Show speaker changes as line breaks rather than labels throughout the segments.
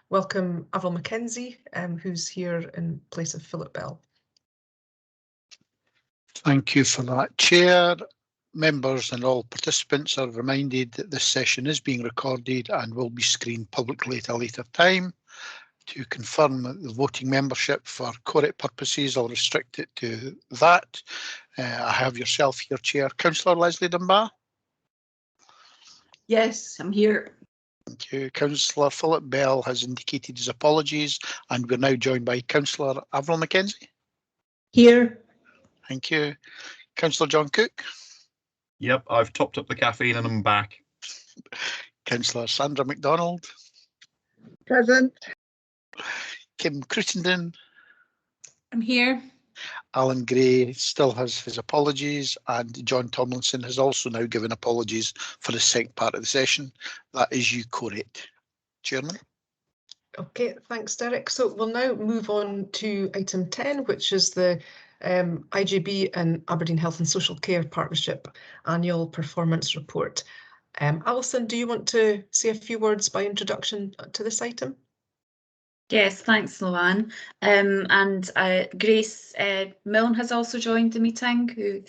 welcome Avril Mackenzie, who's here in place of Philip Bell.
Thank you for that, Chair. Members and all participants are reminded that this session is being recorded and will be screened publicly at a later time. To confirm the voting membership for correct purposes, I'll restrict it to that. I have yourself here, Chair. Councillor Leslie Dunbar.
Yes, I'm here.
Thank you. Councillor Philip Bell has indicated his apologies, and we're now joined by Councillor Avril Mackenzie.
Here.
Thank you. Councillor John Cook.
Yep, I've topped up the caffeine and I'm back.
Councillor Sandra MacDonald.
Present.
Kim Crittenden.
I'm here.
Alan Gray still has his apologies, and John Tomlinson has also now given apologies for the second part of the session. That is you correct, Chairman.
Okay, thanks, Derek. So we'll now move on to item 10, which is the IJB and Aberdeen Health and Social Care Partnership Annual Performance Report. Alison, do you want to say a few words by introduction to this item?
Yes, thanks, Luann. And Grace Milne has also joined the meeting, who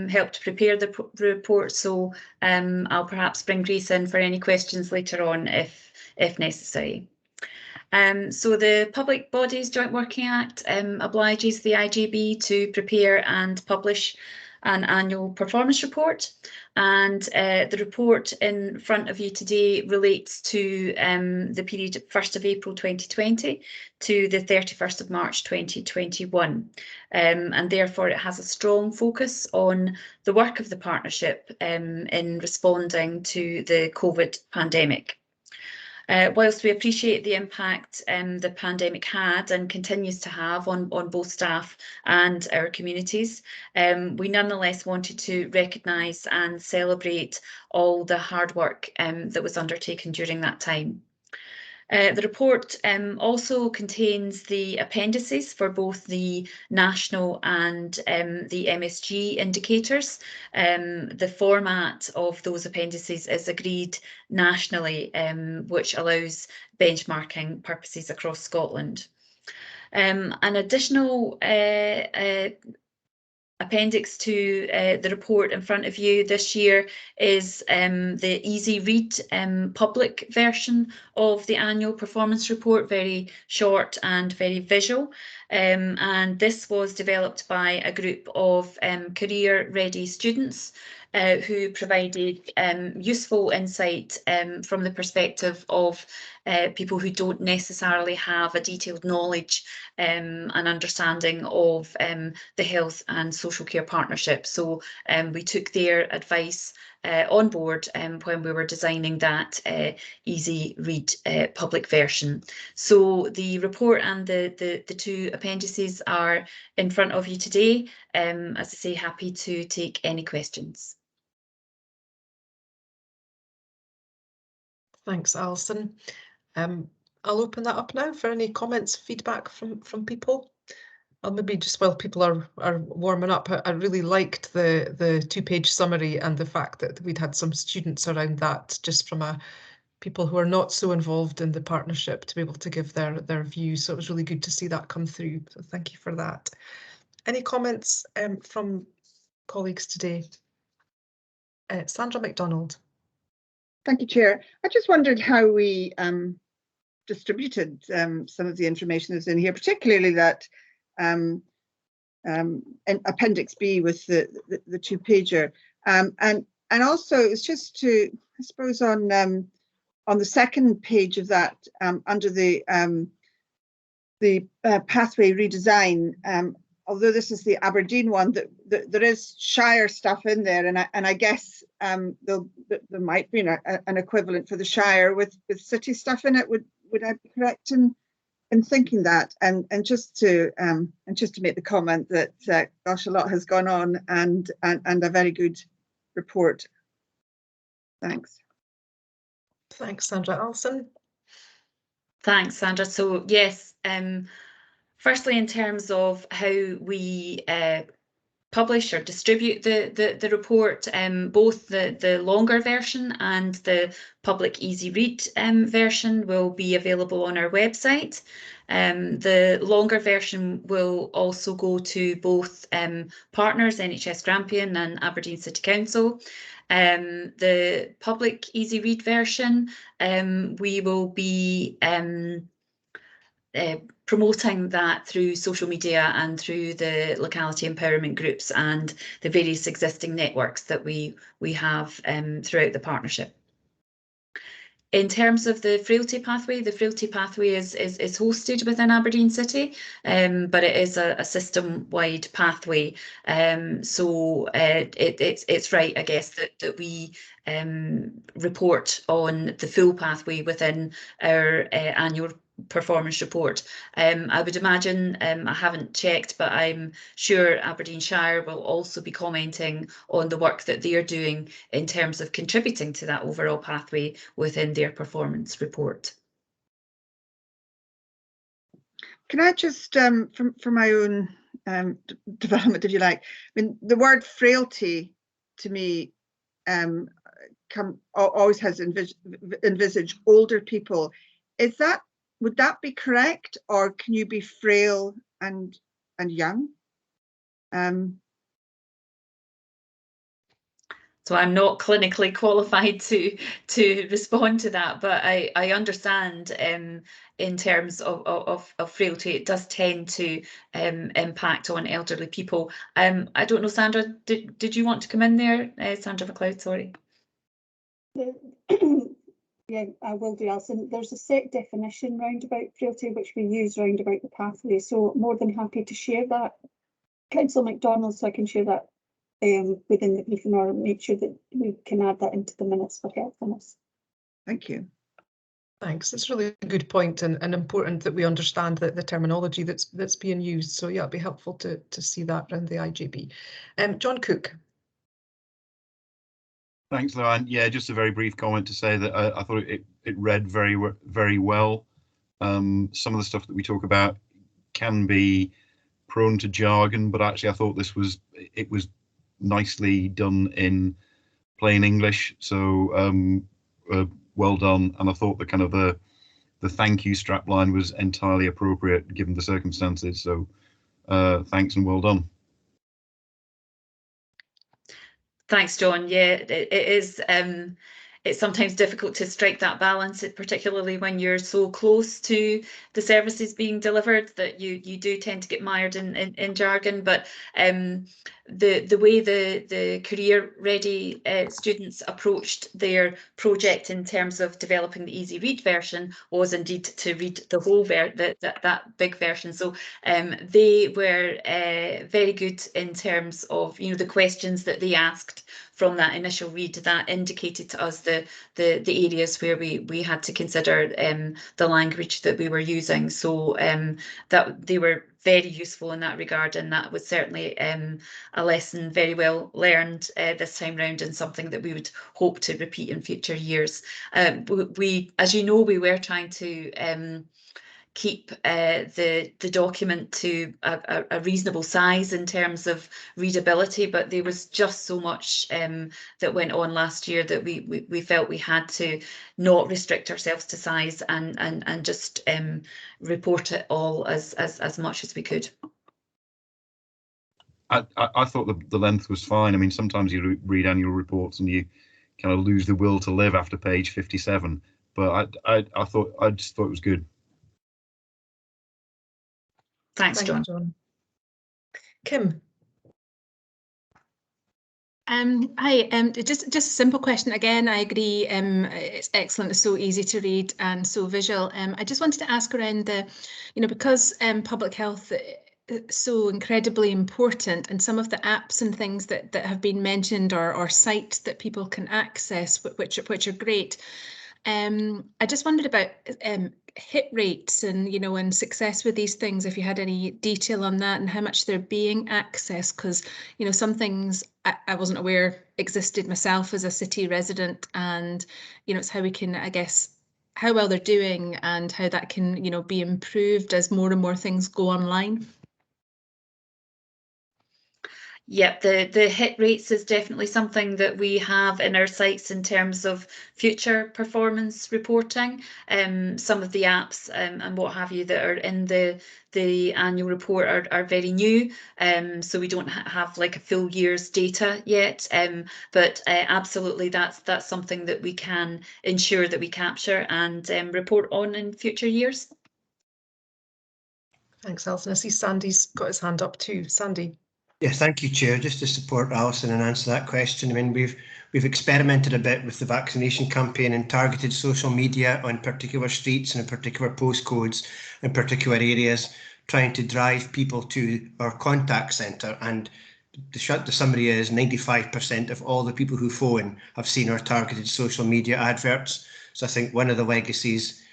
helped prepare the report. So I'll perhaps bring Grace in for any questions later on if necessary. So the Public Bodies Joint Working Act obliges the IJB to prepare and publish an annual performance report, and the report in front of you today relates to the period 1st of April 2020 to the 31st of March 2021, and therefore it has a strong focus on the work of the partnership in responding to the COVID pandemic. Whilst we appreciate the impact the pandemic had and continues to have on both staff and our communities, we nonetheless wanted to recognise and celebrate all the hard work that was undertaken during that time. The report also contains the appendices for both the national and the MSG indicators. The format of those appendices is agreed nationally, which allows benchmarking purposes across Scotland. An additional appendix to the report in front of you this year is the easy read public version of the annual performance report, very short and very visual. And this was developed by a group of career ready students who provided useful insight from the perspective of people who don't necessarily have a detailed knowledge and understanding of the health and social care partnership. So we took their advice on board when we were designing that easy read public version. So the report and the two appendices are in front of you today. As I say, happy to take any questions.
Thanks, Alison. I'll open that up now for any comments, feedback from people. Or maybe just while people are warming up, I really liked the two-page summary and the fact that we'd had some students around that, just from people who are not so involved in the partnership, to be able to give their views. So it was really good to see that come through. So thank you for that. Any comments from colleagues today? Sandra MacDonald.
Thank you, Chair. I just wondered how we distributed some of the information that's in here, particularly that in Appendix B with the two-pager, and also it's just to, I suppose, on the second page of that, under the pathway redesign. Although this is the Aberdeen one, there is Shire stuff in there, and I guess there might be an equivalent for the Shire with city stuff in it. Would I be correct in thinking that? And just to make the comment that gosh, a lot has gone on, and a very good report. Thanks.
Thanks, Sandra. Alison.
Thanks, Sandra. So yes. Firstly, in terms of how we publish or distribute the report, both the longer version and the public easy read version will be available on our website. The longer version will also go to both partners, NHS Grampian and Aberdeen City Council. The public easy read version, we will be promoting that through social media and through the locality empowerment groups and the various existing networks that we have throughout the partnership. In terms of the frailty pathway is hosted within Aberdeen City, but it is a system-wide pathway. So it's right, I guess, that we report on the full pathway within our annual performance report. I would imagine, I haven't checked, but I'm sure Aberdeenshire will also be commenting on the work that they are doing in terms of contributing to that overall pathway within their performance report.
Can I just, for my own development, if you like, I mean, the word frailty to me always has envisaged older people. Would that be correct, or can you be frail and young?
So I'm not clinically qualified to respond to that, but I understand in terms of frailty, it does tend to impact on elderly people. I don't know, Sandra, did you want to come in there? Sandra McLeod, sorry.
Yeah, I will do, Alison. There's a set definition round about frailty which we use round about the pathway, so more than happy to share that. Councillor MacDonald, so I can share that within the briefing, or make sure that we can add that into the minutes for helpfulness.
Thank you.
Thanks. It's really a good point, and important that we understand the terminology that's being used. So yeah, it'd be helpful to see that around the IJB. John Cook.
Thanks, Luann. Yeah, just a very brief comment to say that I thought it read very well. Some of the stuff that we talk about can be prone to jargon, but actually I thought it was nicely done in plain English. So well done. And I thought the kind of the thank you strapline was entirely appropriate given the circumstances. So thanks and well done.
Thanks, John. Yeah, it is. It's sometimes difficult to strike that balance, particularly when you're so close to the services being delivered, that you do tend to get mired in jargon. But the way the career ready students approached their project in terms of developing the easy read version was indeed to read the whole that big version. So they were very good in terms of the questions that they asked from that initial read that indicated to us the areas where we had to consider the language that we were using. So that they were very useful in that regard, and that was certainly a lesson very well learned this time round, and something that we would hope to repeat in future years. We, as you know, we were trying to keep the document to a reasonable size in terms of readability, but there was just so much that went on last year that we felt we had to not restrict ourselves to size and just report it all as much as we could.
I thought the length was fine. I mean, sometimes you read annual reports and you kind of lose the will to live after page 57, but I just thought it was good.
Thanks, John.
Kim.
Hi, just a simple question again. I agree, it's excellent, it's so easy to read and so visual. I just wanted to ask around the, because public health is so incredibly important, and some of the apps and things that have been mentioned or sites that people can access, which are great. I just wondered about hit rates and and success with these things, if you had any detail on that and how much they're being accessed, because some things I wasn't aware existed myself as a city resident, and it's how we can, I guess, how well they're doing and how that can be improved as more and more things go online.
Yep, the hit rates is definitely something that we have in our sights in terms of future performance reporting. Some of the apps and what have you that are in the annual report are very new, so we don't have like a full year's data yet. But absolutely, that's something that we can ensure that we capture and report on in future years.
Thanks, Alison. I see Sandy's got his hand up too. Sandy.
Yes, thank you, Chair. Just to support Alison and answer that question, I mean, we've experimented a bit with the vaccination campaign and targeted social media on particular streets and in particular postcodes in particular areas, trying to drive people to our contact centre. And the summary is 95% of all the people who phone have seen our targeted social media adverts. So I think one of the legacies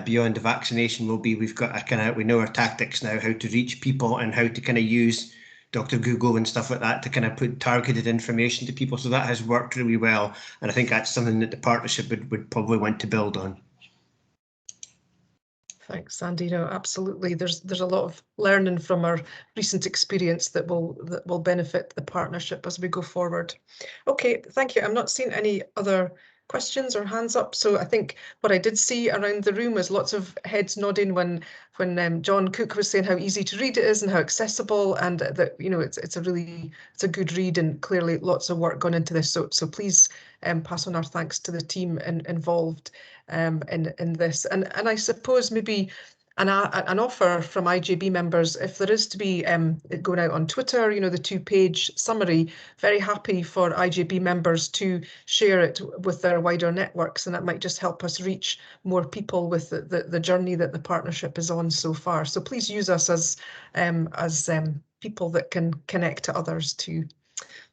beyond the vaccination will be we know our tactics now, how to reach people and how to kind of use Dr. Google and stuff like that to kind of put targeted information to people. So that has worked really well. And I think that's something that the partnership would probably want to build on.
Thanks, Sandy. No, absolutely. There's a lot of learning from our recent experience that will benefit the partnership as we go forward. Okay, thank you. I'm not seeing any other questions or hands up. So I think what I did see around the room was lots of heads nodding when John Cook was saying how easy to read it is and how accessible, and that it's a good read, and clearly lots of work gone into this. So please pass on our thanks to the team involved in this. And I suppose maybe an offer from IJB members, if there is to be going out on Twitter, the 2-page summary, very happy for IJB members to share it with their wider networks, and that might just help us reach more people with the journey that the partnership is on so far. So please use us as people that can connect to others too.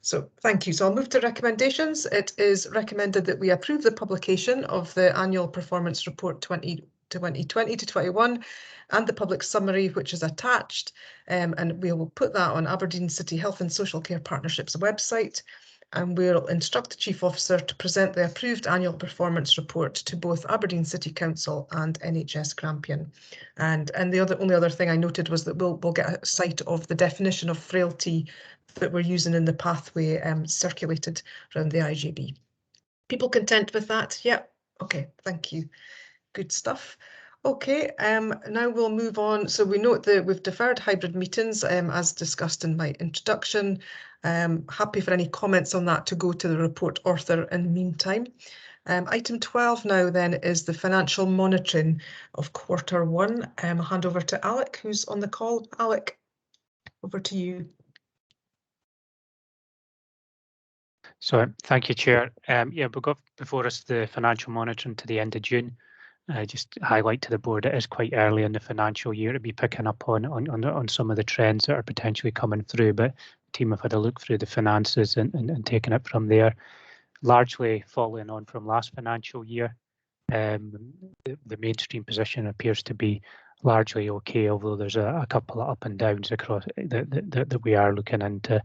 So thank you. So I'll move to recommendations. It is recommended that we approve the publication of the annual performance report 2020 to 21 and the public summary which is attached, and we will put that on Aberdeen City Health and Social Care Partnership's website, and we'll instruct the Chief Officer to present the approved annual performance report to both Aberdeen City Council and NHS Grampian. And the only other thing I noted was that we'll get a sight of the definition of frailty that we're using in the pathway circulated around the IJB. People content with that? Yeah. Okay, thank you. Good stuff. Okay, now we'll move on. So we note that we've deferred hybrid meetings as discussed in my introduction. Happy for any comments on that to go to the report author in the meantime. Item 12 now then is the financial monitoring of Q1. I'll hand over to Alec, who's on the call. Alec, over to you.
So thank you, Chair. Yeah, we've got before us the financial monitoring to the end of June. Just highlight to the board, it is quite early in the financial year to be picking up on some of the trends that are potentially coming through, but the team have had a look through the finances and taken it from there. Largely following on from last financial year, the mainstream position appears to be largely okay, although there's a couple of up and downs across that we are looking into.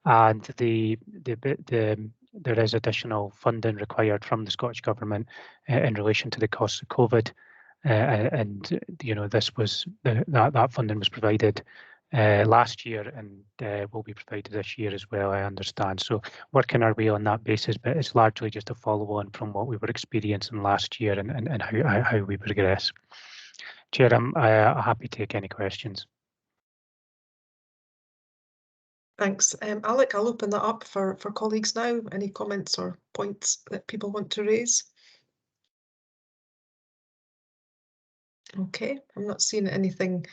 And there is additional funding required from the Scottish Government in relation to the costs of COVID, and this was that funding was provided last year and will be provided this year as well, I understand. So working our way on that basis, but it's largely just a follow on from what we were experiencing last year and how we progress. Chair, I'm happy to take any questions.
Thanks. Alec, I'll open that up for colleagues now. Any comments or points that people want to raise? Okay, I'm not seeing anything.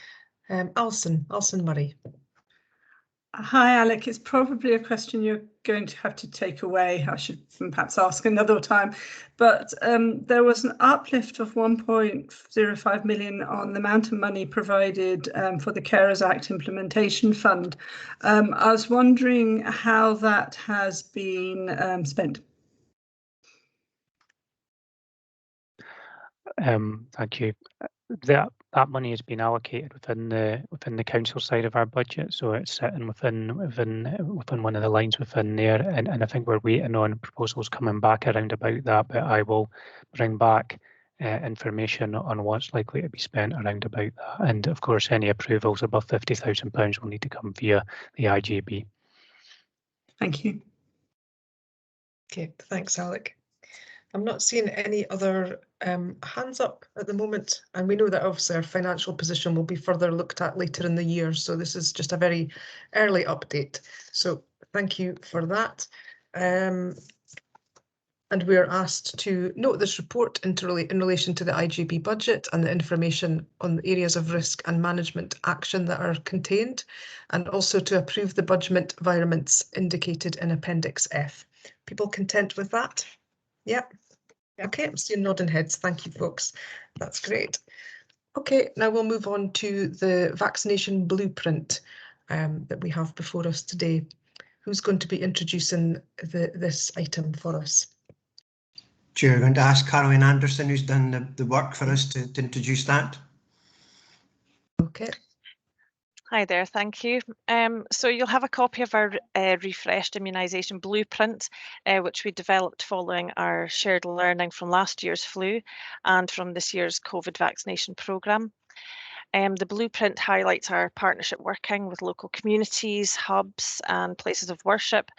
Alison Murray.
Hi, Alec. It's probably a question you're going to have to take away. I should perhaps ask another time. But there was an uplift of 1.05 million on the amount of money provided for the Carers Act Implementation Fund. I was wondering how that has been spent.
Thank you. That money has been allocated within the council side of our budget, so it's sitting within one of the lines within there, and I think we're waiting on proposals coming back around about that, but I will bring back information on what's likely to be spent around about that, and of course any approvals above £50,000 will need to come via the IJB.
Thank you.
Okay, thanks, Alec. I'm not seeing any other hands up at the moment, and we know that obviously our financial position will be further looked at later in the year, so this is just a very early update. So thank you for that. And we are asked to note this report in relation to the IJB budget and the information on the areas of risk and management action that are contained, and also to approve the budget environments indicated in Appendix F. People content with that? Yeah. Okay, I'm seeing nodding heads. Thank you, folks. That's great. Okay, now we'll move on to the vaccination blueprint that we have before us today. Who's going to be introducing this item for us?
Chair, I'm going to ask Caroline Anderson, who's done the work for us, to introduce that.
Okay.
Hi there, thank you. So you'll have a copy of our refreshed immunisation blueprint, which we developed following our shared learning from last year's flu and from this year's COVID vaccination programme. The blueprint highlights our partnership working with local communities, hubs and places of worship,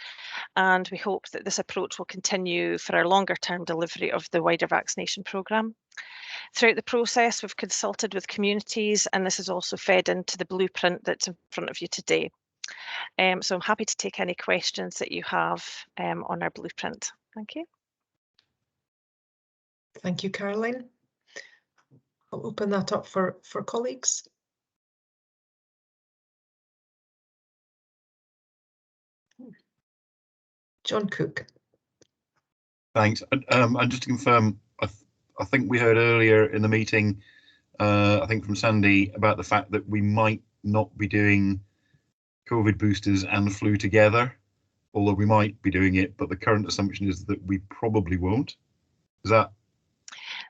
and we hope that this approach will continue for our longer term delivery of the wider vaccination programme. Throughout the process, we've consulted with communities, and this is also fed into the blueprint that's in front of you today. So I'm happy to take any questions that you have on our blueprint. Thank you.
Thank you, Caroline. I'll open that up for colleagues. John Cook.
Thanks. And just to confirm, I think we heard earlier in the meeting, I think from Sandy, about the fact that we might not be doing COVID boosters and flu together, although we might be doing it, but the current assumption is that we probably won't. Is that?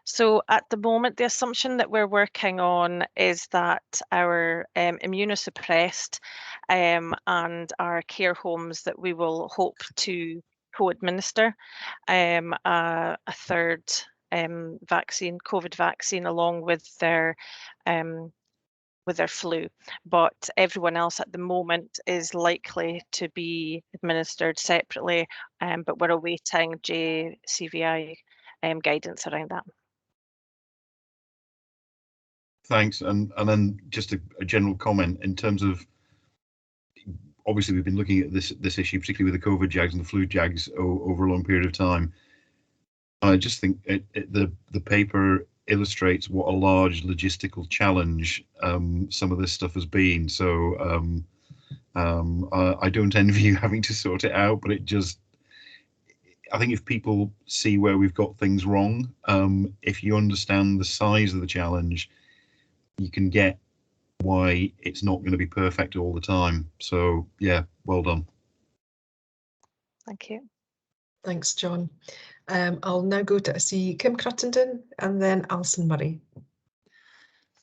So at the moment, the assumption that we're working on is that our immunosuppressed and our care homes, that we will hope to co-administer a third vaccine, COVID vaccine, along with their flu, but everyone else at the moment is likely to be administered separately, but we're awaiting JCVI guidance around that.
Thanks. And then just a general comment in terms of, obviously we've been looking at this issue, particularly with the COVID jags and the flu jags over a long period of time. I just think the paper illustrates what a large logistical challenge some of this stuff has been. So I don't envy you having to sort it out, but I think if people see where we've got things wrong, if you understand the size of the challenge, you can get why it's not going to be perfect all the time. So yeah, well done.
Thank you.
Thanks, John. I'll now go to see Kim Cruttenden and then Alison Murray.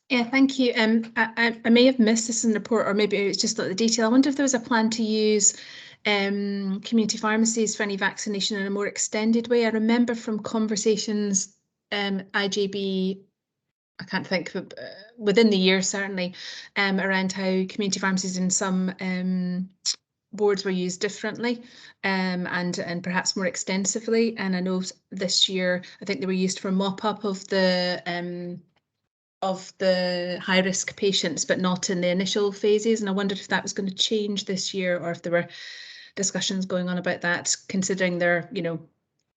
Yeah, thank you. I may have missed this in the report, or maybe it's just not the detail. I wonder if there was a plan to use community pharmacies for any vaccination in a more extended way. I remember from conversations, IJB, I can't think of within the year certainly, around how community pharmacies in some boards were used differently and perhaps more extensively. And I know this year I think they were used for mop-up of the high-risk patients, but not in the initial phases. And I wondered if that was going to change this year, or if there were discussions going on about that, considering they're, you know,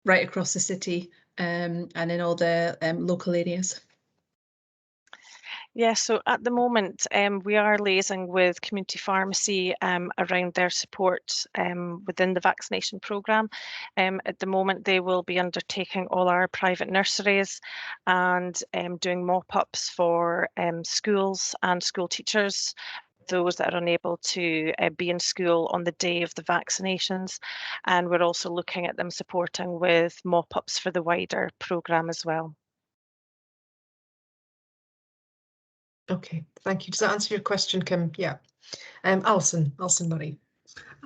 right across the city and in all the local areas.
Yeah, so at the moment, we are liaising with community pharmacy around their support within the vaccination programme. At the moment, they will be undertaking all our private nurseries and doing mop-ups for schools and school teachers, those that are unable to be in school on the day of the vaccinations. And we're also looking at them supporting with mop-ups for the wider programme as well.
Okay, thank you. Does that answer your question, Kim? Yeah. Alison Murray.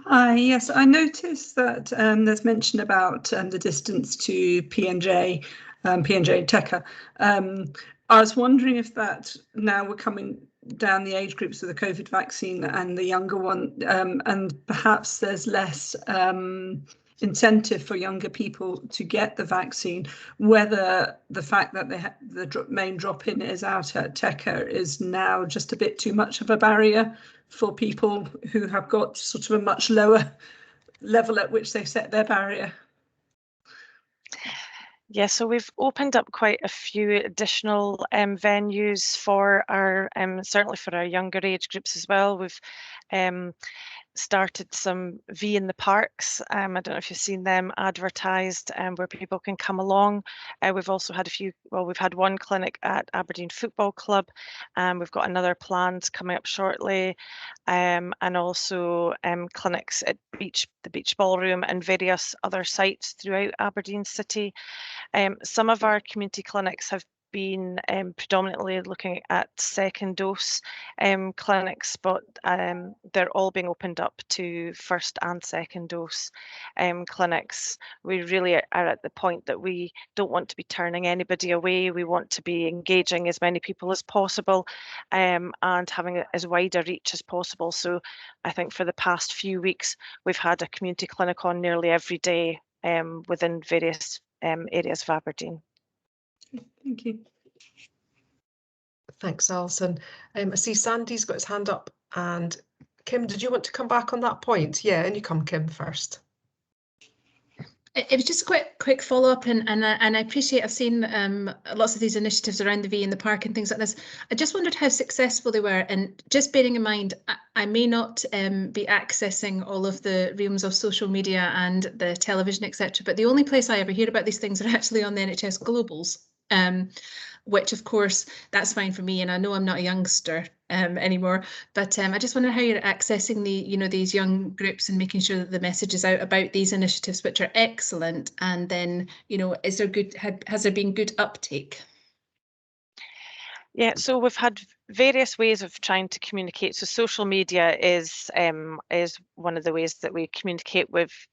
Yes, I noticed that there's mention about the distance to P&J Teca. I was wondering if that now we're coming down the age groups with the COVID vaccine and the younger one, and perhaps there's less incentive for younger people to get the vaccine, whether the fact that the main drop-in is out at Teca is now just a bit too much of a barrier for people who have got sort of a much lower level at which they set their barrier.
Yeah, so we've opened up quite a few additional venues for our, certainly for our younger age groups as well. We've started some V in the Parks. I don't know if you've seen them advertised, where people can come along. We've also had we've had one clinic at Aberdeen Football Club, and we've got another planned coming up shortly, and also clinics at the Beach Ballroom and various other sites throughout Aberdeen City. Some of our community clinics have been predominantly looking at second dose clinics, but they're all being opened up to first and second dose clinics. We really are at the point that we don't want to be turning anybody away. We want to be engaging as many people as possible, and having as wide a reach as possible. So I think for the past few weeks, we've had a community clinic on nearly every day within various areas of Aberdeen.
Thank you.
Thanks, Alison. I see Sandy's got his hand up, and Kim, did you want to come back on that point? Yeah, and you come, Kim, first.
It was just a quick follow-up, and I appreciate, I've seen lots of these initiatives around the V in the Park and things like this. I just wondered how successful they were, and just bearing in mind, I may not be accessing all of the realms of social media and the television, etc. But the only place I ever hear about these things are actually on the NHS Globals, which of course, that's fine for me, and I know I'm not a youngster anymore, but I just wonder how you're accessing these young groups and making sure that the message is out about these initiatives, which are excellent, and then has there been good uptake?
Yeah, so we've had various ways of trying to communicate. So social media is one of the ways that we communicate. We've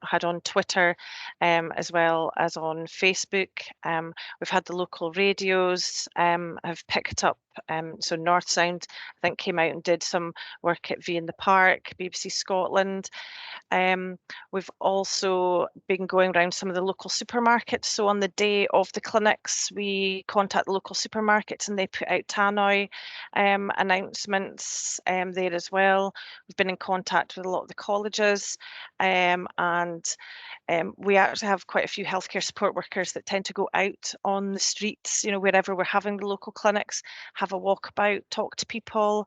had on Twitter as well as on Facebook. We've had the local radios have picked up. So North Sound, I think, came out and did some work at V in the Park, BBC Scotland. We've also been going around some of the local supermarkets. So on the day of the clinics, we contact the local supermarkets and they put out tannoy announcements there as well. We've been in contact with a lot of the colleges, and we actually have quite a few healthcare support workers that tend to go out on the streets, wherever we're having the local clinics, have a walkabout, talk to people.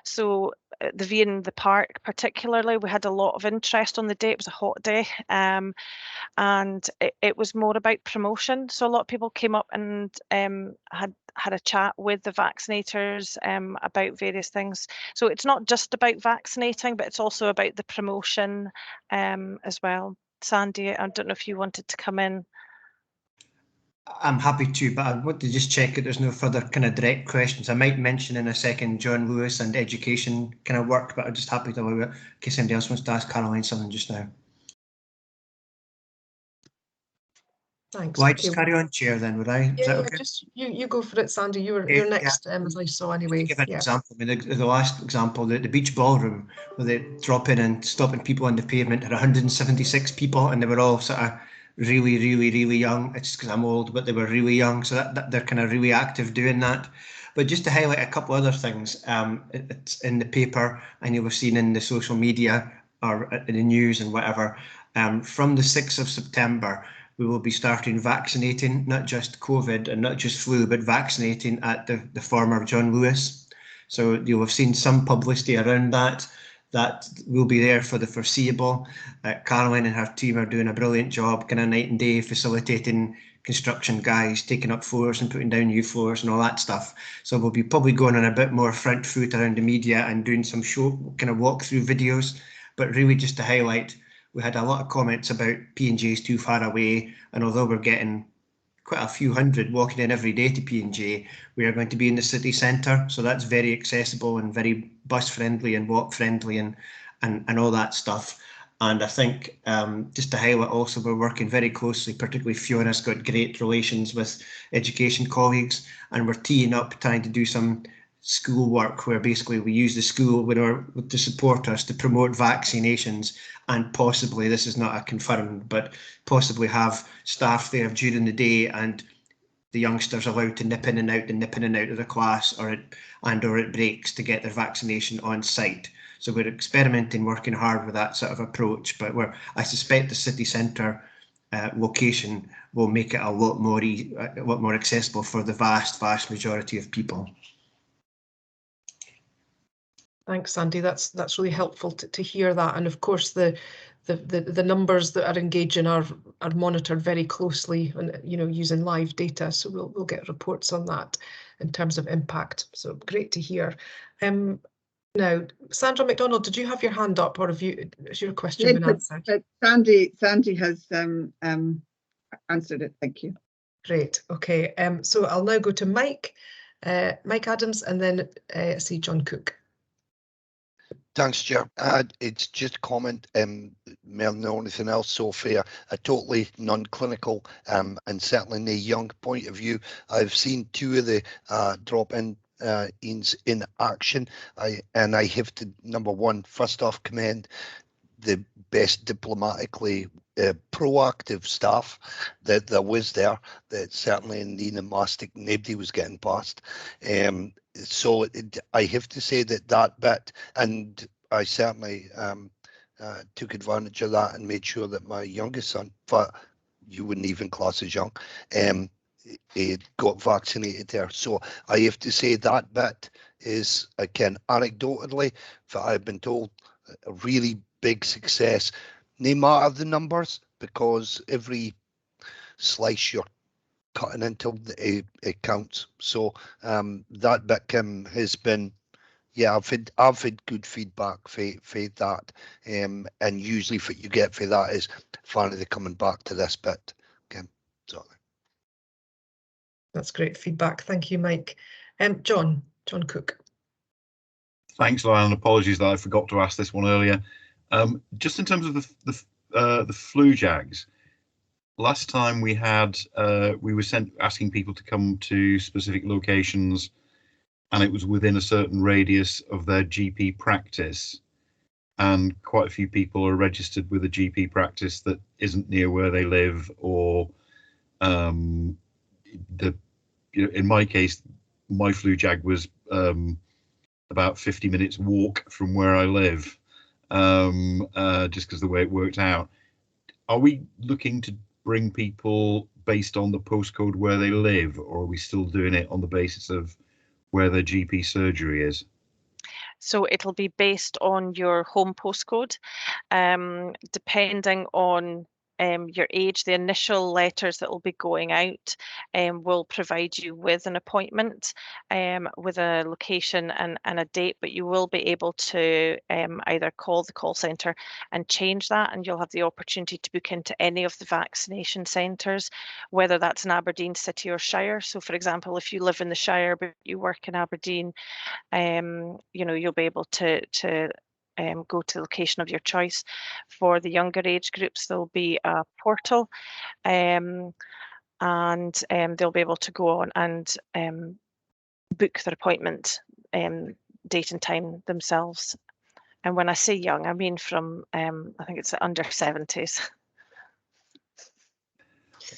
So the V in the Park particularly, we had a lot of interest on the day. It was a hot day, and it was more about promotion. So a lot of people came up and had a chat with the vaccinators about various things. So it's not just about vaccinating, but it's also about the promotion as well. Sandy, I don't know if you wanted to come in.
I'm happy to, but I want to just check that there's no further kind of direct questions. I might mention in a second John Lewis and education kind of work, but I'm just happy to allow it in case anybody else wants to ask Caroline something just now.
Thanks.
Well, I just carry on, Chair, then, would I?
Yeah,
okay?
just you go for it, Sandy. You're next, as I saw anyway.
Give an example. I mean, the last example, the Beach Ballroom, where they drop in and stopping people on the pavement, had 176 people, and they were all sort of really, really, really young. It's because I'm old, but they were really young, so that they're kind of really active doing that. But just to highlight a couple other things, it's in the paper, and you were seen in the social media or in the news and whatever. From the 6th of September, we will be starting vaccinating, not just COVID and not just flu, but vaccinating at the former John Lewis. So you'll have seen some publicity around that will be there for the foreseeable. Caroline and her team are doing a brilliant job, kind of night and day, facilitating construction guys, taking up floors and putting down new floors and all that stuff. So we'll be probably going on a bit more front foot around the media and doing some show kind of walkthrough videos, but really just to highlight, we had a lot of comments about P&J is too far away, and although we're getting quite a few hundred walking in every day to P&J, we are going to be in the city centre, so that's very accessible and very bus friendly and walk friendly and all that stuff. And I think just to highlight also, we're working very closely, particularly Fiona's got great relations with education colleagues, and we're teeing up trying to do some school work where basically we use the school to support us to promote vaccinations, and possibly, this is not a confirmed, but possibly have staff there during the day and the youngsters allowed to nip in and out of the class or at breaks to get their vaccination on site. So we're experimenting, working hard with that sort of approach, but I suspect the city centre location will make it a lot more accessible for the vast majority of people.
Thanks, Sandy. That's really helpful to hear that. And of course, the numbers that are engaging are monitored very closely, and using live data. So we'll get reports on that in terms of impact. So great to hear. Now, Sandra McDonald, did you have your hand up, or has your question been answered?
But Sandy has answered it. Thank you.
Great. Okay. So I'll now go to Mike Adams, and then see John Cook.
Thanks, Chair. It's just a comment, more than anything else, Sophia, a totally non-clinical and certainly in a young point of view. I've seen two of the drop-in in action, and I have to, number one, first off, commend the best diplomatically proactive staff that there was there, that certainly in the Mastic nobody was getting past. So I have to say that bit, and I certainly took advantage of that and made sure that my youngest son, but you wouldn't even class as young, he got vaccinated there. So I have to say that bit is, again, anecdotally, that I've been told, a really big success, no matter the numbers, because every slice you're cutting into it counts. So that bit, Kim, has been, yeah, I've had good feedback for that, and usually what you get for that is finally coming back to this bit, Kim. So
that's great feedback. Thank you, Mike. John Cook.
Thanks, Lyle, and apologies that I forgot to ask this one earlier. Just in terms of the flu jags, last time we were asking people to come to specific locations, and it was within a certain radius of their GP practice, and quite a few people are registered with a GP practice that isn't near where they live, or in my case, my flu jag was about 50 minutes walk from where I live, just because the way it worked out. Are we looking to bring people based on the postcode where they live, or are we still doing it on the basis of where their GP surgery is?
So it'll be based on your home postcode, depending on your age. The initial letters that will be going out will provide you with an appointment with a location and a date, but you will be able to either call the call centre and change that, and you'll have the opportunity to book into any of the vaccination centres, whether that's in Aberdeen City or Shire. So for example, if you live in the Shire but you work in Aberdeen, you'll be able to go to the location of your choice. For the younger age groups, there'll be a portal, and they'll be able to go on and book their appointment date and time themselves. And when I say young, I mean from I think it's under 70s.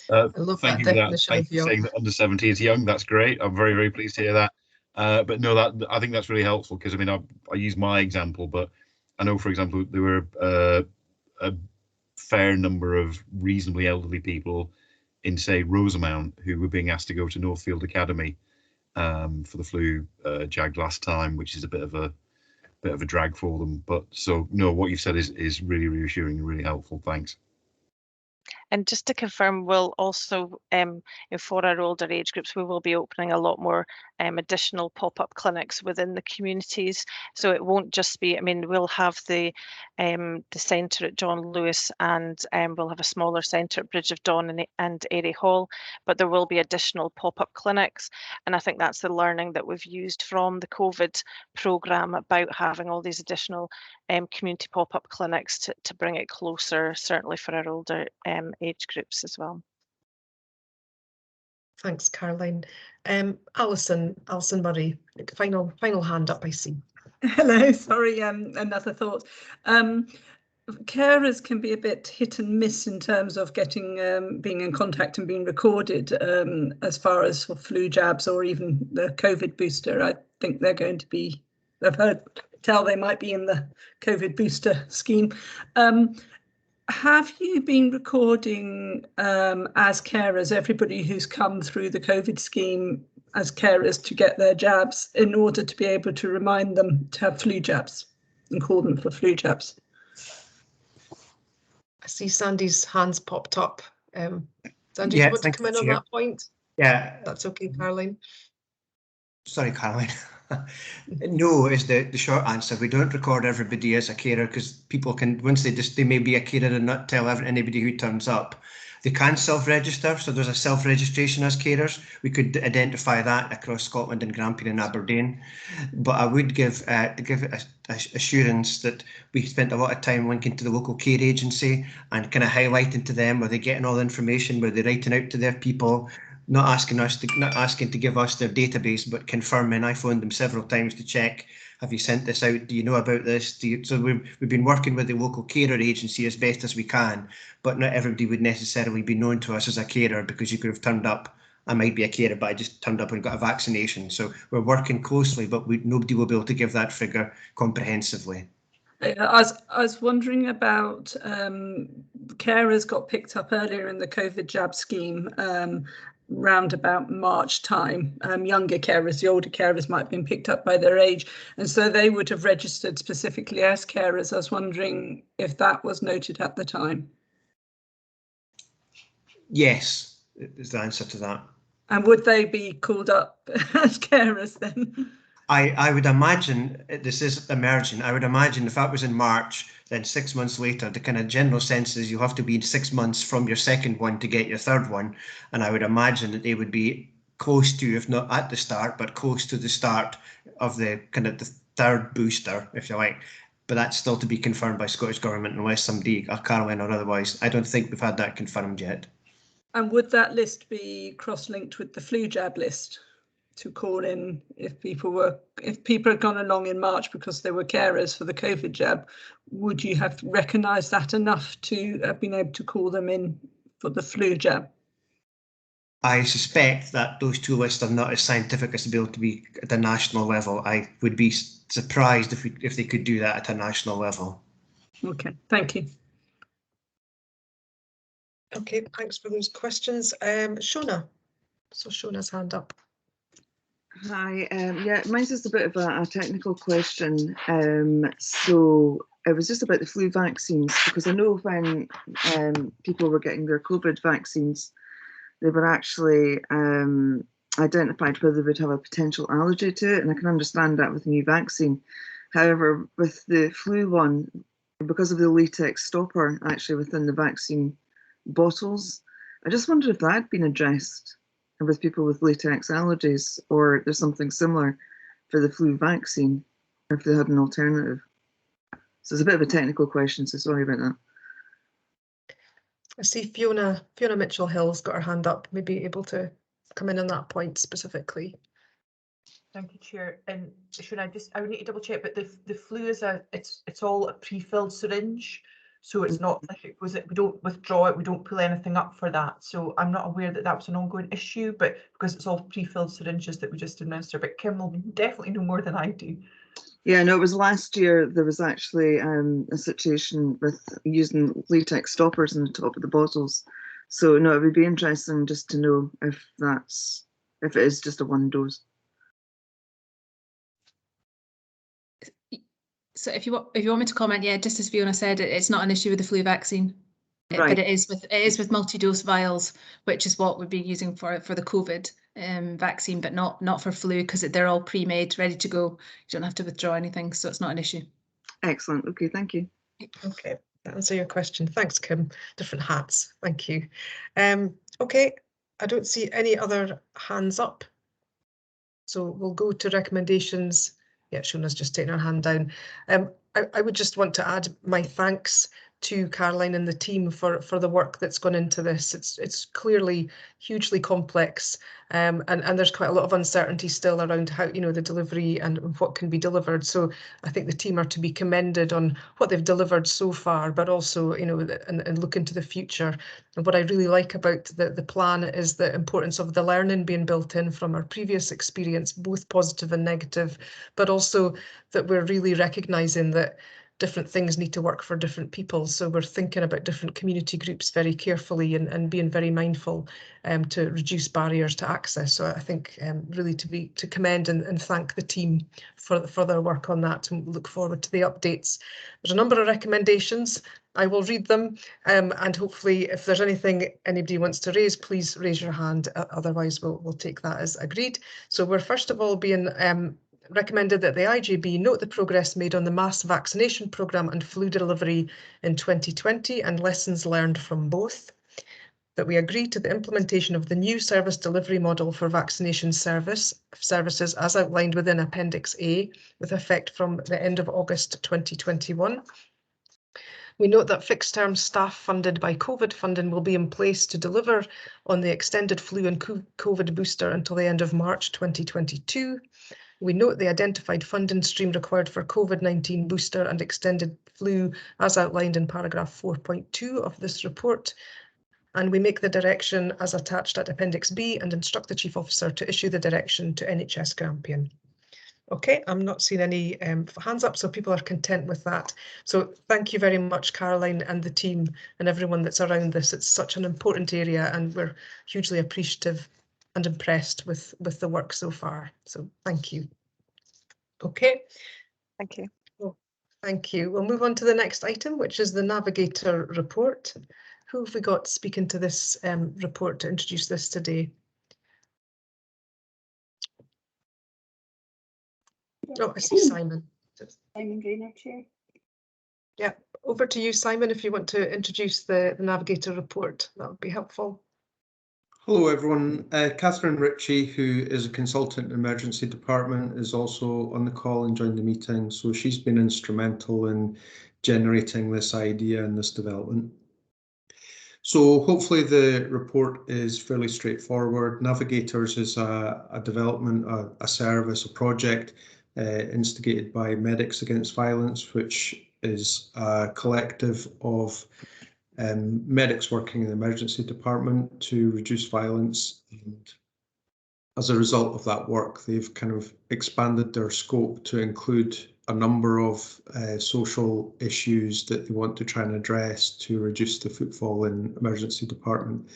I love
thank you for that. Thank you for saying that under 70 is young. That's great. I'm very, very pleased to hear that. But no, I think that's really helpful, because I mean, I use my example, but I know, for example, there were a fair number of reasonably elderly people in, say, Rosamount, who were being asked to go to Northfield Academy for the flu jag last time, which is a bit of a drag for them. But so no, what you've said is really reassuring and really helpful. Thanks.
And just to confirm, we'll also, for our older age groups, we will be opening a lot more additional pop-up clinics within the communities. So it won't just be, I mean, we'll have the centre at John Lewis, and we'll have a smaller centre at Bridge of Dawn and Airy Hall, but there will be additional pop-up clinics. And I think that's the learning that we've used from the COVID programme about having all these additional community pop-up clinics to bring it closer, certainly for our older age groups as well.
Thanks, Caroline. Alison Murray, final hand up, I see.
Hello, sorry, another thought. Carers can be a bit hit and miss in terms of getting being in contact and being recorded as far as for flu jabs or even the COVID booster. I think they're going to be, I've heard tell they might be in the COVID booster scheme. Have you been recording as carers everybody who's come through the COVID scheme as carers to get their jabs in order to be able to remind them to have flu jabs and call them for flu jabs?
I see Sandy's hands popped up. Sandy,
Yeah,
do you want to come in on that point?
Yeah.
That's okay, Caroline.
Sorry, Caroline. No is the short answer. We don't record everybody as a carer because people can, once they may be a carer and not tell anybody who turns up. They can self-register, so there's a self-registration as carers. We could identify that across Scotland and Grampian and Aberdeen. But I would give assurance that we spent a lot of time linking to the local care agency and kind of highlighting to them, are they getting all the information, were they writing out to their people, not asking to give us their database, but confirming. I phoned them several times to check, have you sent this out? Do you know about this? So we've been working with the local carer agency as best as we can, but not everybody would necessarily be known to us as a carer, because you could have turned up, I might be a carer, but I just turned up and got a vaccination. So we're working closely, but nobody will be able to give that figure comprehensively.
I was wondering about carers got picked up earlier in the COVID jab scheme, round about March time. Younger carers, the older carers might have been picked up by their age, and so they would have registered specifically as carers. I was wondering if that was noted at the time.
Yes, is the answer to that.
And would they be called up as carers then?
I would imagine, this is emerging, I would imagine if that was in March, then 6 months later, the kind of general sense is you have to be 6 months from your second one to get your third one. And I would imagine that they would be close to, if not at the start, but close to the start of the kind of the third booster, if you like. But that's still to be confirmed by Scottish Government, unless somebody, Caroline or otherwise. I don't think we've had that confirmed yet. And
would that list be cross-linked with the flu jab list to call in if people had gone along in March because they were carers for the COVID jab? Would you have recognised that enough to have been able to call them in for the flu jab?
I suspect that those two lists are not as scientific as to be able to be at a national level. I would be surprised if they could do that at a national level.
Okay, thank you.
Okay, thanks for those questions. Shona. So Shona's hand up.
Hi, yeah, mine's just a bit of a technical question. So it was just about the flu vaccines, because I know when people were getting their COVID vaccines, they were actually identified whether they would have a potential allergy to it, and I can understand that with a new vaccine. However, with the flu one, because of the latex stopper actually within the vaccine bottles, I just wondered if that had been addressed with people with latex allergies, or there's something similar for the flu vaccine, or if they had an alternative. So it's a bit of a technical question, so sorry about that.
I see Fiona Mitchell-Hill's got her hand up, maybe able to come in on that point specifically.
Thank you, Chair. And I would need to double check, but the flu is it's all a pre-filled syringe. So it's not like it was, we don't withdraw it, we don't pull anything up for that. So I'm not aware that that was an ongoing issue, but because it's all pre-filled syringes that we just administer. But Kim will definitely know more than I do.
Yeah, no, it was last year. There was actually a situation with using latex stoppers on the top of the bottles. So no, it would be interesting just to know if it is just a one dose.
So if you want me to comment, yeah, just as Fiona said, it's not an issue with the flu vaccine,
right.
But it is with multi-dose vials, which is what we'd be using for the COVID vaccine, but not for flu, because they're all pre-made, ready to go. You don't have to withdraw anything, so it's not an issue.
Excellent. Okay, thank you.
Okay, that answers your question. Thanks, Kim. Different hats. Thank you. Okay, I don't see any other hands up, so we'll go to recommendations. Yeah, Shona's just taking her hand down. I would just want to add my thanks to Caroline and the team for the work that's gone into this. It's clearly hugely complex, and there's quite a lot of uncertainty still around how, you know, the delivery and what can be delivered. So I think the team are to be commended on what they've delivered so far, but also, you know, and look into the future. And what I really like about the plan is the importance of the learning being built in from our previous experience, both positive and negative, but also that we're really recognising that different things need to work for different people. So we're thinking about different community groups very carefully and being very mindful to reduce barriers to access. So I think really to commend and thank the team for their work on that, and look forward to the updates. There's a number of recommendations. I will read them, and hopefully if there's anything anybody wants to raise, please raise your hand. Otherwise we'll take that as agreed. So we're first of all being recommended that the IJB note the progress made on the mass vaccination programme and flu delivery in 2020 and lessons learned from both. That we agree to the implementation of the new service delivery model for vaccination services as outlined within Appendix A, with effect from the end of August 2021. We note that fixed term staff funded by COVID funding will be in place to deliver on the extended flu and COVID booster until the end of March 2022. We note the identified funding stream required for COVID-19 booster and extended flu as outlined in paragraph 4.2 of this report. And we make the direction as attached at Appendix B and instruct the Chief Officer to issue the direction to NHS Grampian. Okay, I'm not seeing any hands up, so people are content with that. So thank you very much, Caroline and the team and everyone that's around this. It's such an important area and we're hugely appreciative and impressed with the work so far. So thank you. Okay.
Thank you.
Well, thank you. We'll move on to the next item, which is the Navigator report. Who have we got speaking to this report to introduce this today? Oh, I see Simon.
Simon Gaynor, Chair.
Yeah, over to you, Simon, if you want to introduce the Navigator report. That would be helpful.
Hello everyone, Catherine Ritchie, who is a consultant in emergency department, is also on the call and joined the meeting. So she's been instrumental in generating this idea and this development. So hopefully the report is fairly straightforward. Navigators is a development, a service, a project instigated by Medics Against Violence, which is a collective of medics working in the emergency department to reduce violence, and as a result of that work they've kind of expanded their scope to include a number of social issues that they want to try and address to reduce the footfall in emergency department,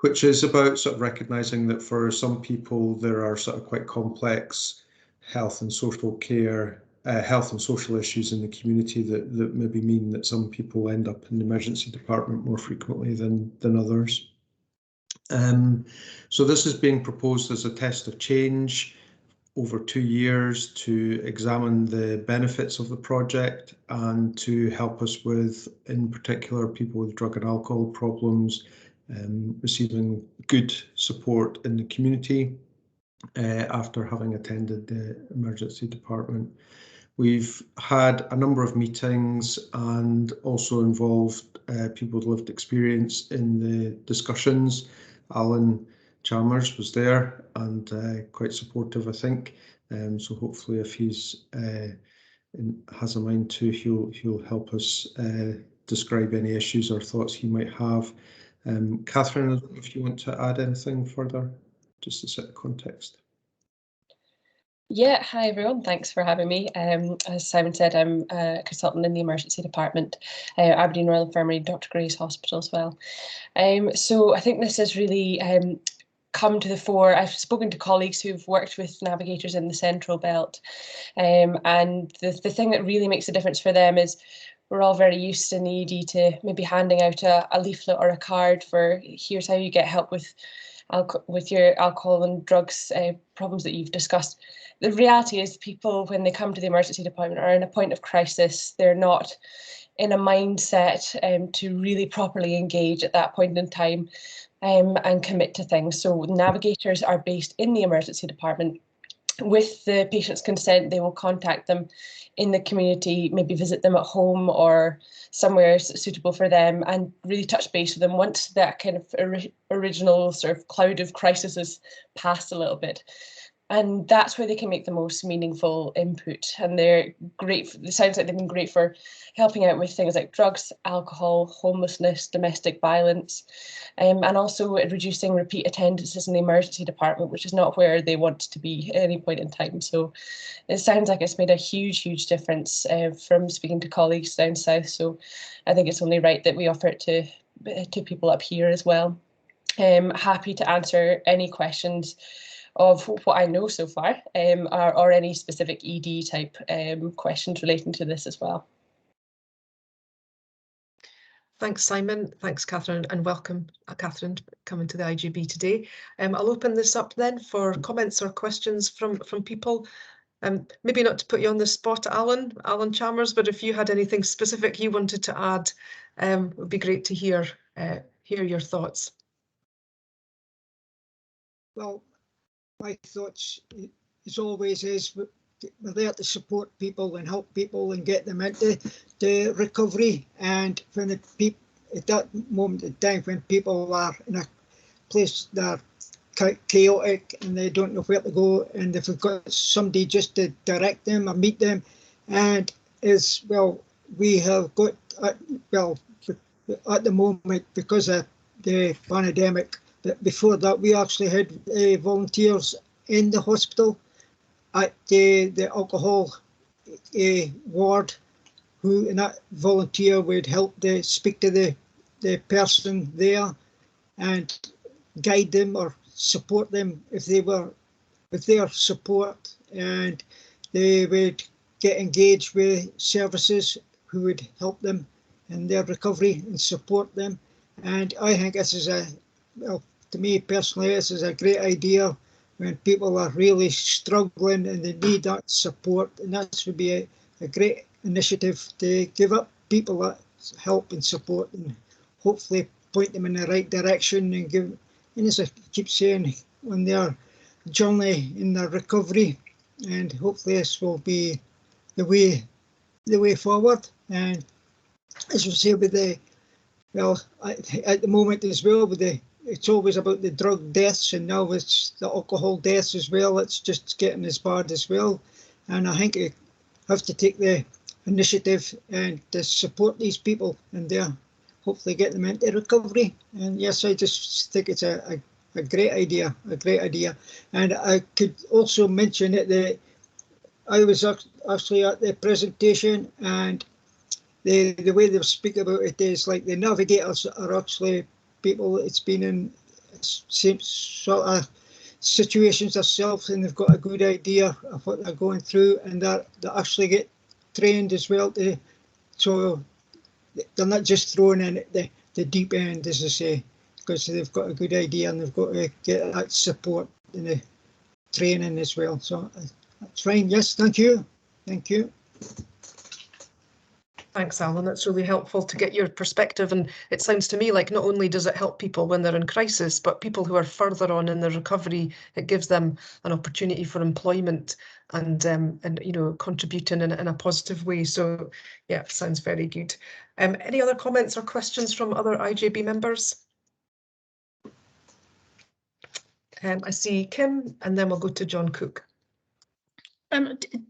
which is about sort of recognising that for some people there are sort of quite complex health and social care health and social issues in the community that maybe mean that some people end up in the emergency department more frequently than others. So this is being proposed as a test of change over 2 years to examine the benefits of the project and to help us with, in particular, people with drug and alcohol problems receiving good support in the community after having attended the emergency department. We've had a number of meetings and also involved people with lived experience in the discussions. Alan Chalmers was there and quite supportive, I think. So hopefully if he's has a mind to, he'll help us describe any issues or thoughts he might have. Catherine, if you want to add anything further, just to set the context.
Yeah, hi everyone, thanks for having me. As Simon said, I'm a consultant in the emergency department, Aberdeen Royal Infirmary, Dr. Gray's Hospital as well. So I think this has really come to the fore. I've spoken to colleagues who've worked with navigators in the Central Belt, and the thing that really makes a difference for them is we're all very used in the ED to maybe handing out a leaflet or a card for here's how you get help with your alcohol and drugs problems that you've discussed. The reality is people, when they come to the emergency department, are in a point of crisis. They're not in a mindset to really properly engage at that point in time and commit to things. So navigators are based in the emergency department with the patient's consent, they will contact them in the community, maybe visit them at home or somewhere suitable for them, and really touch base with them once that kind of original sort of cloud of crisis is passed a little bit. And that's where they can make the most meaningful input. And they're great. It sounds like they've been great for helping out with things like drugs, alcohol, homelessness, domestic violence, and also reducing repeat attendances in the emergency department, which is not where they want to be at any point in time. So it sounds like it's made a huge, huge difference from speaking to colleagues down south. So I think it's only right that we offer it to people up here as well. Happy to answer any questions of what I know so far, or any specific ED type questions relating to this as well.
Thanks, Simon. Thanks, Catherine, and welcome, Catherine, coming to the IJB today. I'll open this up then for comments or questions from people. Maybe not to put you on the spot, Alan Chalmers, but if you had anything specific you wanted to add, it would be great to hear your thoughts.
Well, my thoughts, as always, is we're there to support people and help people and get them into the recovery. And when the people at that moment in time, when people are in a place that are chaotic and they don't know where to go, and if we've got somebody just to direct them or meet them, and as well, we have got well at the moment because of the pandemic. But before that, we actually had volunteers in the hospital at the alcohol ward, who and that volunteer would help speak to the person there and guide them or support them if they were with their support, and they would get engaged with services who would help them in their recovery and support them. And I think this is well, to me personally, this is a great idea when people are really struggling and they need that support, and that would be a great initiative to give up people that help and support and hopefully point them in the right direction and give, and as I keep saying, on their journey in their recovery, and hopefully this will be the way forward. And as we say with the, well, at the moment as well, with it's always about the drug deaths, and now it's the alcohol deaths as well. It's just getting as bad as well. And I think you have to take the initiative and to support these people and hopefully get them into recovery. And yes, I just think it's a great idea, And I could also mention that I was actually at the presentation, and the way they speak about it is like the navigators are actually people that's been in same sort of situations themselves, and they've got a good idea of what they're going through, and they actually get trained as well so they're not just thrown in at the deep end, as I say, because they've got a good idea and they've got to get that support and the training as well. So that's fine. Yes, thank you.
Thanks, Alan. That's really helpful to get your perspective. And it sounds to me like not only does it help people when they're in crisis, but people who are further on in their recovery, it gives them an opportunity for employment and contributing in a positive way. So yeah, sounds very good. Any other comments or questions from other IJB members? I see Kim, and then we'll go to John Cook.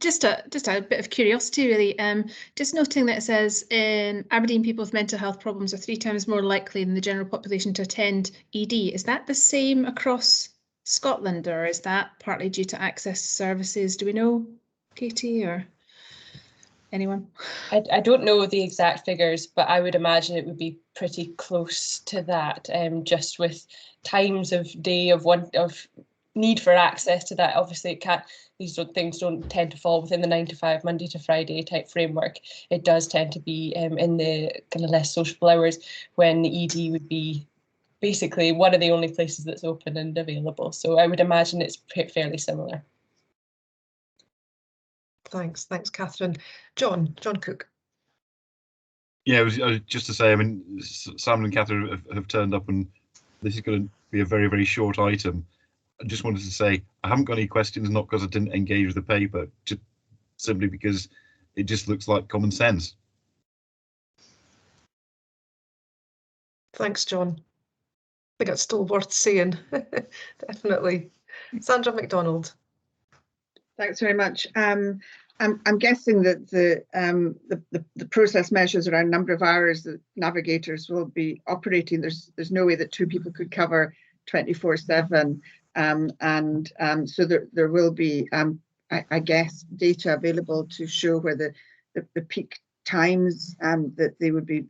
Just a bit of curiosity, really. Just noting that it says in Aberdeen, people with mental health problems are 3 times more likely than the general population to attend ED. Is that the same across Scotland, or is that partly due to access to services? Do we know, Katie, or anyone?
I don't know the exact figures, but I would imagine it would be pretty close to that, just with times of day of need for access to that. Obviously, these things don't tend to fall within the 9 to 5, Monday to Friday type framework. It does tend to be in the kind of less sociable hours, when the ED would be basically one of the only places that's open and available. So I would imagine it's fairly similar.
Thanks, Catherine. John Cook.
Yeah, it was just to say, I mean, Simon and Catherine have turned up, and this is going to be a very, very short item. I just wanted to say I haven't got any questions, not because I didn't engage with the paper, just simply because it just looks like common sense.
Thanks, John. I think it's still worth saying. Definitely. Sandra MacDonald.
Thanks very much. I'm guessing that the process measures around number of hours that navigators will be operating. There's no way that 2 people could cover 24/7, so there will be, I guess, data available to show where the peak times that they would be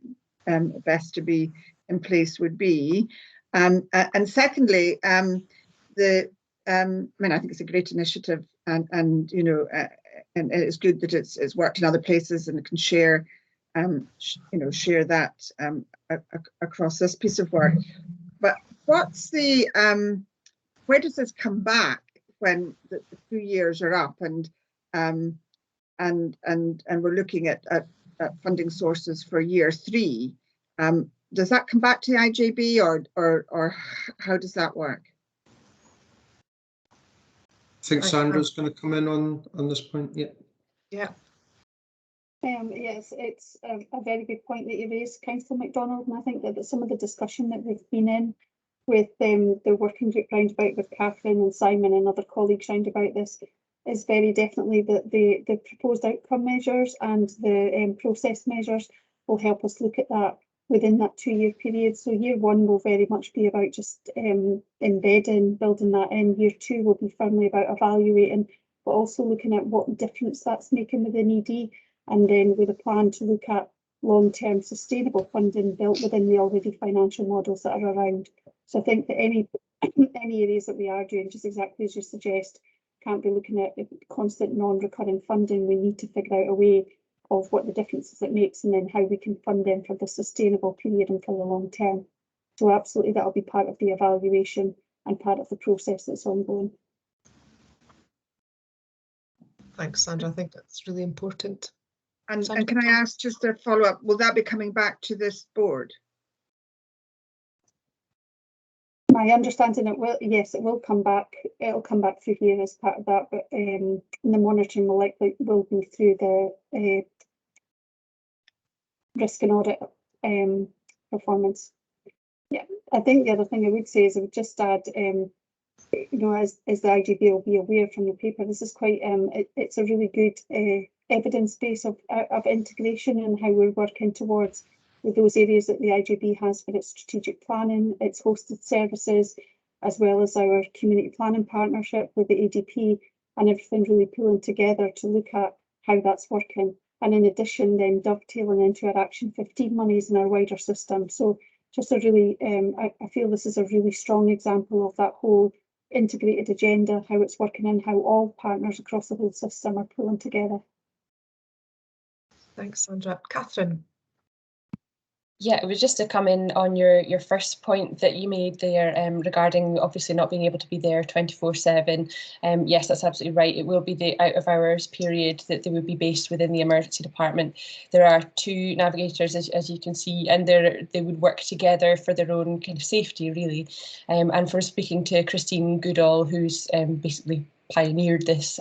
best to be in place would be. And secondly, I mean, I think it's a great initiative, and you know, and it's good that it's worked in other places and it can share, you know, share that across this piece of work. But what's the where does this come back when the 2 years are up and we're looking at funding sources for year 3? Does that come back to the IJB or how does that work?
I think Sandra's going to come in on this point. Yeah.
Yeah.
Yes, it's a very good point that you raised, Councillor MacDonald, and I think that some of the discussion that we've been in with the working group roundabout with Catherine and Simon and other colleagues round about this is very definitely that the proposed outcome measures and the process measures will help us look at that within that 2-year period. So year 1 will very much be about just embedding, building that in. Year 2 will be firmly about evaluating, but also looking at what difference that's making within ED, and then with a plan to look at long-term sustainable funding built within the already financial models that are around. So I think that any areas that we are doing, just exactly as you suggest, can't be looking at constant non-recurring funding. We need to figure out a way of what the differences it makes and then how we can fund them for the sustainable period and for the long term. So absolutely that'll be part of the evaluation and part of the process that's ongoing.
Thanks, Sandra. I think that's really important.
And can I ask just a follow-up, will that be coming back to this board?
My understanding it will, yes, it will come back. It'll come back through here as part of that, but the monitoring will be through the risk and audit performance. Yeah, I think the other thing I would say is I would just add, you know, as the IJB will be aware from the paper, this is quite, it's a really good evidence base of integration and how we're working towards with those areas that the IJB has for its strategic planning, its hosted services, as well as our community planning partnership with the ADP, and everything really pulling together to look at how that's working. And in addition, then dovetailing into our Action 15 monies in our wider system. So just a really, I feel this is a really strong example of that whole integrated agenda, how it's working and how all partners across the whole system are pulling together.
Thanks, Sandra. Catherine.
Yeah, it was just to come in on your first point that you made there regarding obviously not being able to be there 24/7. Yes, that's absolutely right. It will be the out of hours period that they would be based within the emergency department. There are 2 navigators, as you can see, and they would work together for their own kind of safety, really. And from speaking to Christine Goodall, who's basically pioneered this,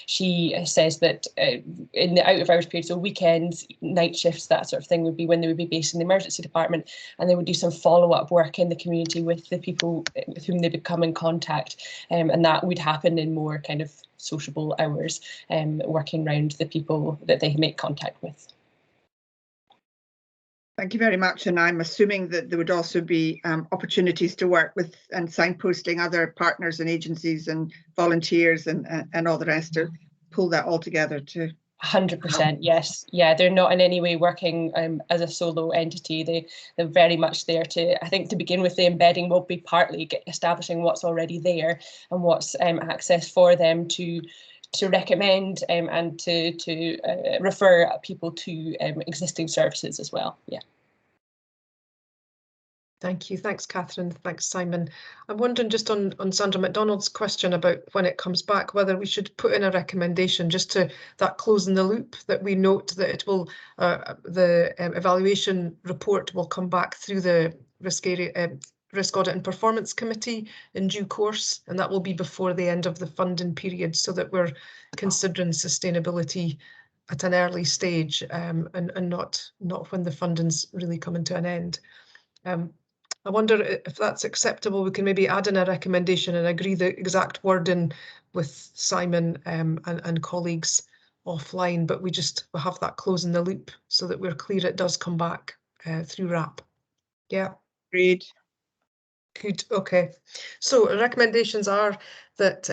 she says that in the out of hours period, so weekends, night shifts, that sort of thing, would be when they would be based in the emergency department, and they would do some follow-up work in the community with the people with whom they become in contact, and that would happen in more kind of sociable hours, working around the people that they make contact with.
Thank you very much, and I'm assuming that there would also be opportunities to work with and signposting other partners and agencies and volunteers and all the rest to pull that all together too.
100%, yes. Yeah, they're not in any way working as a solo entity. They're very much there to, I think, to begin with, the embedding will be partly establishing what's already there and what's access for them to recommend and to refer people to existing services as well. Yeah.
Thank you. Thanks, Catherine. Thanks, Simon. I'm wondering just on Sandra MacDonald's question about when it comes back, whether we should put in a recommendation just to that closing the loop, that we note that it will, the evaluation report will come back through the risk area Risk Audit and Performance Committee in due course, and that will be before the end of the funding period, so that we're considering sustainability at an early stage, and not when the funding's really coming to an end. I wonder if that's acceptable. We can maybe add in a recommendation and agree the exact wording with Simon and colleagues offline, but we'll have that closing the loop so that we're clear it does come back through RAP. Yeah.
Agreed.
Good, okay. So recommendations are that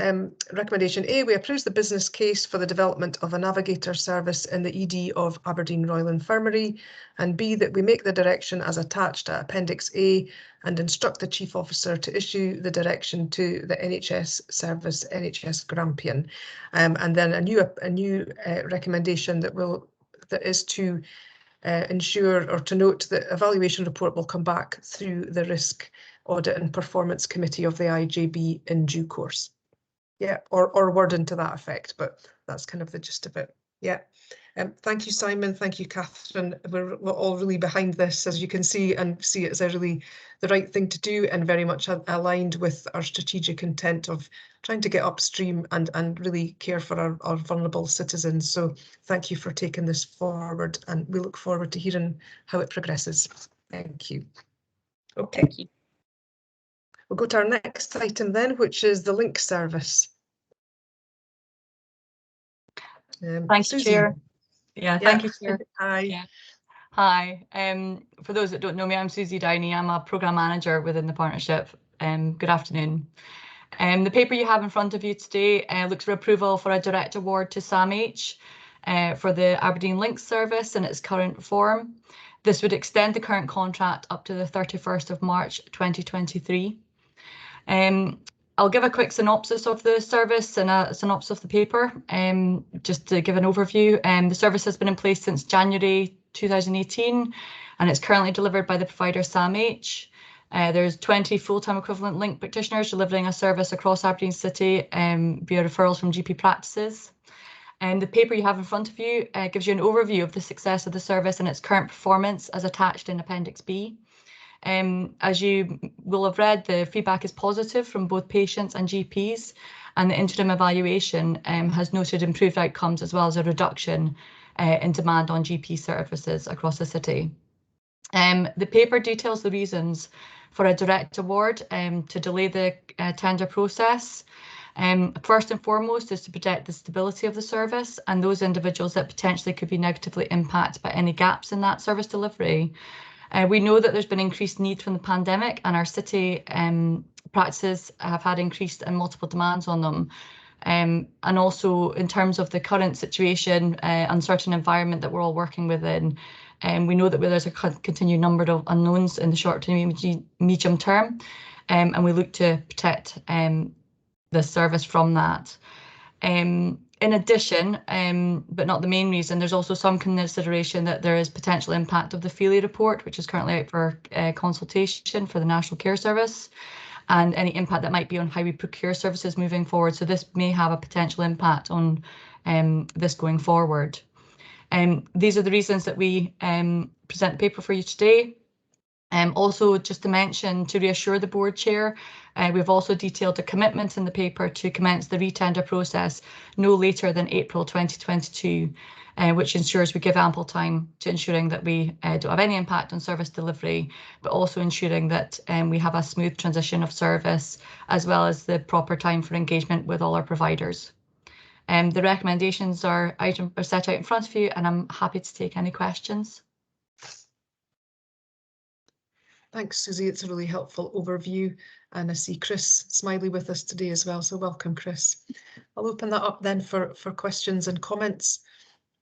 recommendation A, we approve the business case for the development of a navigator service in the ED of Aberdeen Royal Infirmary, and B, that we make the direction as attached at Appendix A and instruct the Chief Officer to issue the direction to the NHS service, NHS Grampian. And then a new recommendation that is to ensure or to note that evaluation report will come back through the Risk Audit and Performance Committee of the IJB in due course. Yeah, or wording to that effect, but that's kind of the gist of it. Yeah. Thank you, Simon. Thank you, Catherine. We're all really behind this, as you can see, and see it as the right thing to do, and very much aligned with our strategic intent of trying to get upstream and really care for our vulnerable citizens. So thank you for taking this forward, and we look forward to hearing how it progresses. Thank you. Okay.
Thank you.
We'll go to our next item then, which is the link service.
Thank you,
Susie.
Chair. Yeah, thank you, Chair.
Hi.
Yeah. Hi. For those that don't know me, I'm Susie Downey. I'm a programme manager within the partnership. Good afternoon. The paper you have in front of you today looks for approval for a direct award to SAMH for the Aberdeen Links service in its current form. This would extend the current contract up to the 31st of March 2023. I'll give a quick synopsis of the service and a synopsis of the paper, just to give an overview. The service has been in place since January 2018, and it's currently delivered by the provider SAMH. There's 20 full-time equivalent link practitioners delivering a service across Aberdeen City via referrals from GP practices. And the paper you have in front of you gives you an overview of the success of the service and its current performance as attached in Appendix B. As you will have read, the feedback is positive from both patients and GPs, and the interim evaluation has noted improved outcomes as well as a reduction in demand on GP services across the city. The paper details the reasons for a direct award to delay the tender process. First and foremost is to protect the stability of the service and those individuals that potentially could be negatively impacted by any gaps in that service delivery. We know that there's been increased need from the pandemic, and our city practices have had increased and multiple demands on them. And also in terms of the current situation, uncertain environment that we're all working within, we know that there's a continued number of unknowns in the short to medium term, and we look to protect the service from that. In addition, but not the main reason, there's also some consideration that there is potential impact of the Feely report, which is currently out for consultation for the National Care Service, and any impact that might be on how we procure services moving forward. So this may have a potential impact on this going forward. These are the reasons that we present the paper for you today. Also, just to mention, to reassure the board chair, we've also detailed a commitment in the paper to commence the retender process no later than April 2022, which ensures we give ample time to ensuring that we don't have any impact on service delivery, but also ensuring that we have a smooth transition of service, as well as the proper time for engagement with all our providers. The recommendations are set out in front of you, and I'm happy to take any questions.
Thanks, Susie. It's a really helpful overview, and I see Chris Smiley with us today as well, so welcome, Chris. I'll open that up then for questions and comments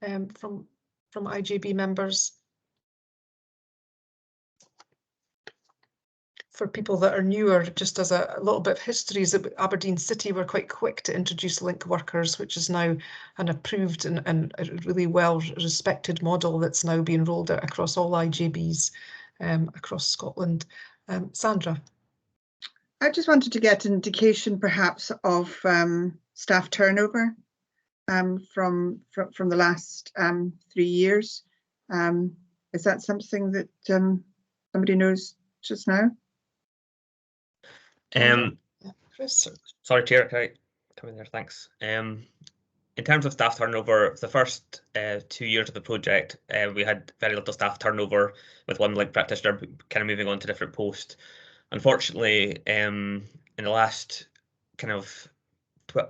from IJB members. For people that are newer, just as a little bit of history, is that Aberdeen City were quite quick to introduce link workers, which is now an approved and a really well respected model that's now being rolled out across all IJBs across Scotland. Sandra.
I just wanted to get an indication perhaps of staff turnover from the last 3 years. Is that something that somebody knows just now?
Chris.
Sorry, Chair, can I come in there? Thanks. In terms of staff turnover, the first 2 years of the project, we had very little staff turnover, with one link practitioner kind of moving on to different posts. Unfortunately, in the last kind of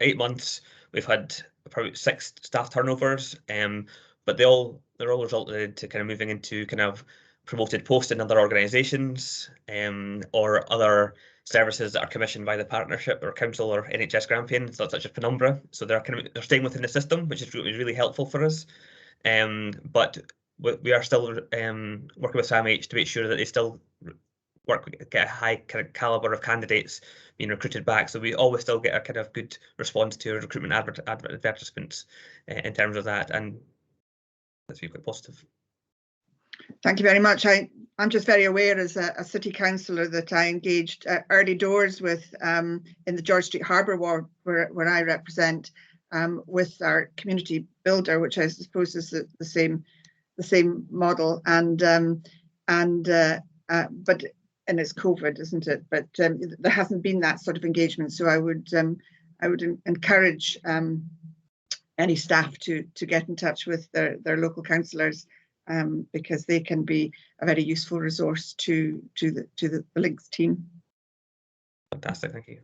8 months, we've had probably 6 staff turnovers, but they're all resulted into kind of moving into kind of promoted posts in other organisations, or other services that are commissioned by the partnership or council or NHS Grampian, such as Penumbra. So they're staying within the system, which is really helpful for us. But we are still working with SAMH to make sure that they still get a high kind of caliber of candidates being recruited back. So we always still get a kind of good response to our recruitment advertisements in terms of that, and that's been quite positive.
Thank you very much. I'm just very aware as a city councillor that I engaged early doors with in the George Street Harbour ward where I represent, with our community builder, which I suppose is the same model, but it's COVID, isn't it? But there hasn't been that sort of engagement. So I would encourage any staff to get in touch with their local councillors, because they can be a very useful resource to the Links team.
Fantastic, thank you.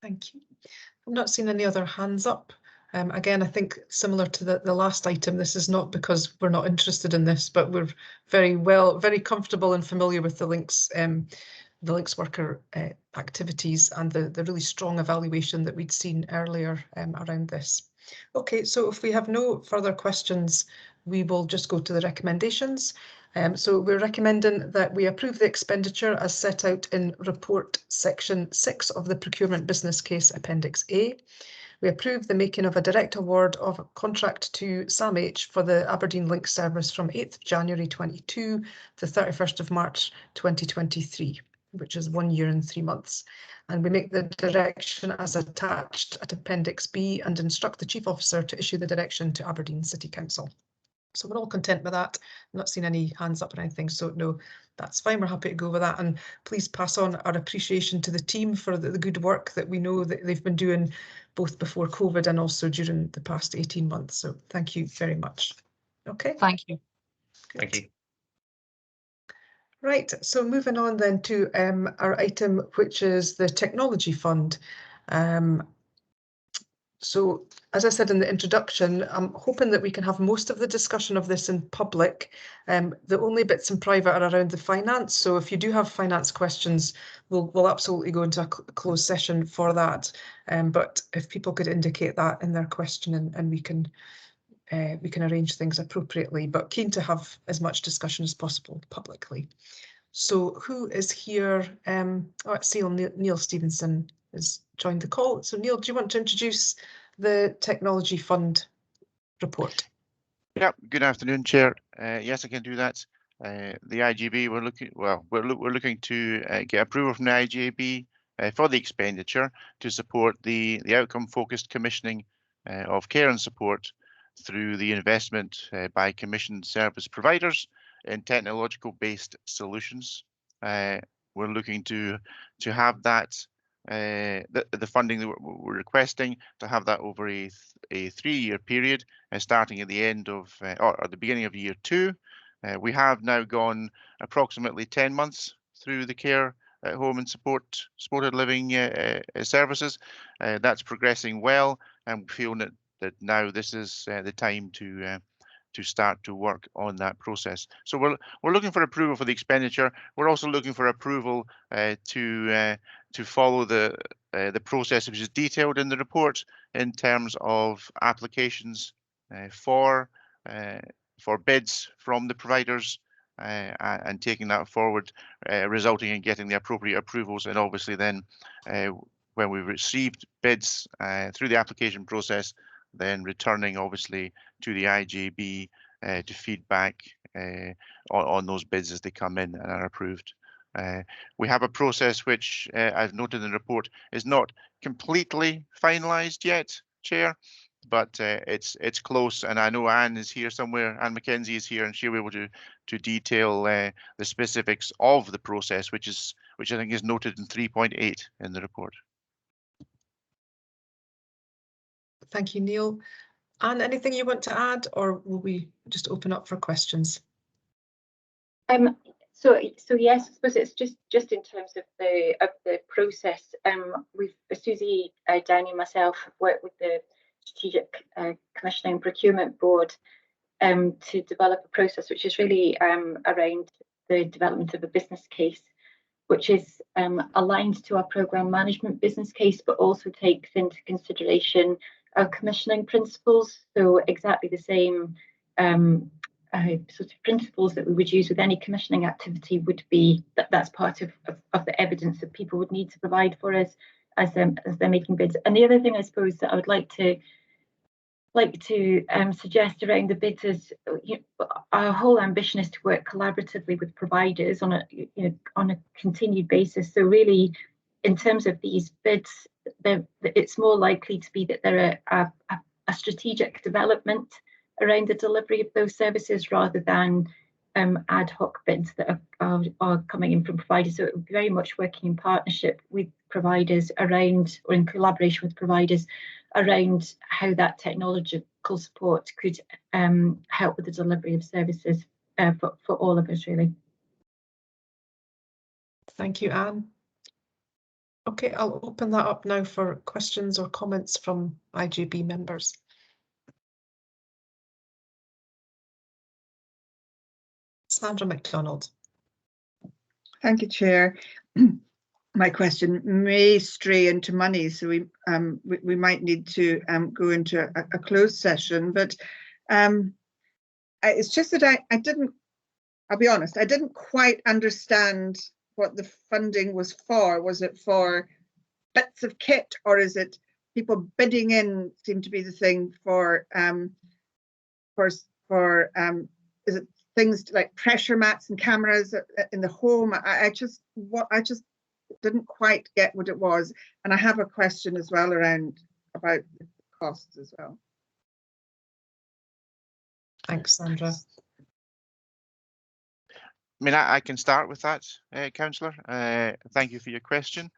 Thank you. I've not seen any other hands up. Again, I think similar to the last item, this is not because we're not interested in this, but we're very comfortable and familiar with the Links worker activities and the really strong evaluation that we'd seen earlier around this. Okay, so if we have no further questions, we will just go to the recommendations. So we're recommending that we approve the expenditure as set out in report section 6 of the procurement business case appendix A. We approve the making of a direct award of a contract to SAMH for the Aberdeen Link service from 8th January 22 to 31st of March 2023, which is 1 year and 3 months. And we make the direction as attached at appendix B and instruct the chief officer to issue the direction to Aberdeen City Council. So we're all content with that. I'm not seeing any hands up or anything, so no, that's fine. We're happy to go with that. And please pass on our appreciation to the team for the good work that we know that they've been doing both before COVID and also during the past 18 months. So thank you very much. Okay.
Thank you.
Good.
Thank you.
Right, so moving on then to our item, which is the technology fund. So as I said in the introduction, I'm hoping that we can have most of the discussion of this in public. The only bits in private are around the finance. So if you do have finance questions, we'll absolutely go into a closed session for that. But if people could indicate that in their question, and we can arrange things appropriately, but keen to have as much discussion as possible publicly. So who is here? I see Neil Stevenson has joined the call. So Neil, do you want to introduce the Technology Fund report?
Yeah, good afternoon, Chair. Yes, I can do that. The IJB, we're looking to get approval from the IJB for the expenditure to support the outcome-focused commissioning of care and support through the investment by commissioned service providers in technological-based solutions. We're looking to have that the funding that we're requesting to have that over a 3-year period, starting at the end of or the beginning of year 2. We have now gone approximately 10 months through the care at home and supported living services. That's progressing well, and we feel that now this is the time to start to work on that process. So we're looking for approval for the expenditure. We're also looking for approval to follow the process which is detailed in the report in terms of applications for bids from the providers and taking that forward, resulting in getting the appropriate approvals, and obviously then when we've received bids through the application process, then returning obviously to the IJB to feedback on those bids as they come in and are approved. We have a process which, I've noted in the report, is not completely finalised yet, Chair, but it's close, and I know Anne is here somewhere. Anne McKenzie is here, and she'll be able to detail the specifics of the process, which which I think is noted in 3.8 in the report.
Thank you, Neil. Anne, anything you want to add, or will we just open up for questions?
So yes, I suppose it's just in terms of the process. We've Susie Downey and myself have worked with the Strategic Commissioning and Procurement Board to develop a process which is really around the development of a business case, which is aligned to our programme management business case, but also takes into consideration our commissioning principles. So exactly the same sort of principles that we would use with any commissioning activity would be that's part of the evidence that people would need to provide for us as they're making bids. And the other thing I suppose that I would like to suggest around the bids is our whole ambition is to work collaboratively with providers on a continued basis. So really, in terms of these bids, it's more likely to be that there are a strategic development around the delivery of those services rather than ad hoc bids that are coming in from providers. So it would be very much working in partnership with providers around, or in collaboration with providers around how that technological support could help with the delivery of services for all of us, really.
Thank you, Anne. Okay, I'll open that up now for questions or comments from IJB members. Sandra MacDonald.
Thank you, Chair. My question may stray into money, so we might need to go into a closed session. But it's just that I didn't. I'll be honest. I didn't quite understand what the funding was for. Was it for bits of kit, or is it people bidding in? Seemed to be the thing for is it things like pressure mats and cameras in the home? I just didn't quite get what it was, and I have a question as well about the costs as well.
Thanks, Sandra.
I mean, I can start with that, Councillor. Thank you for your question.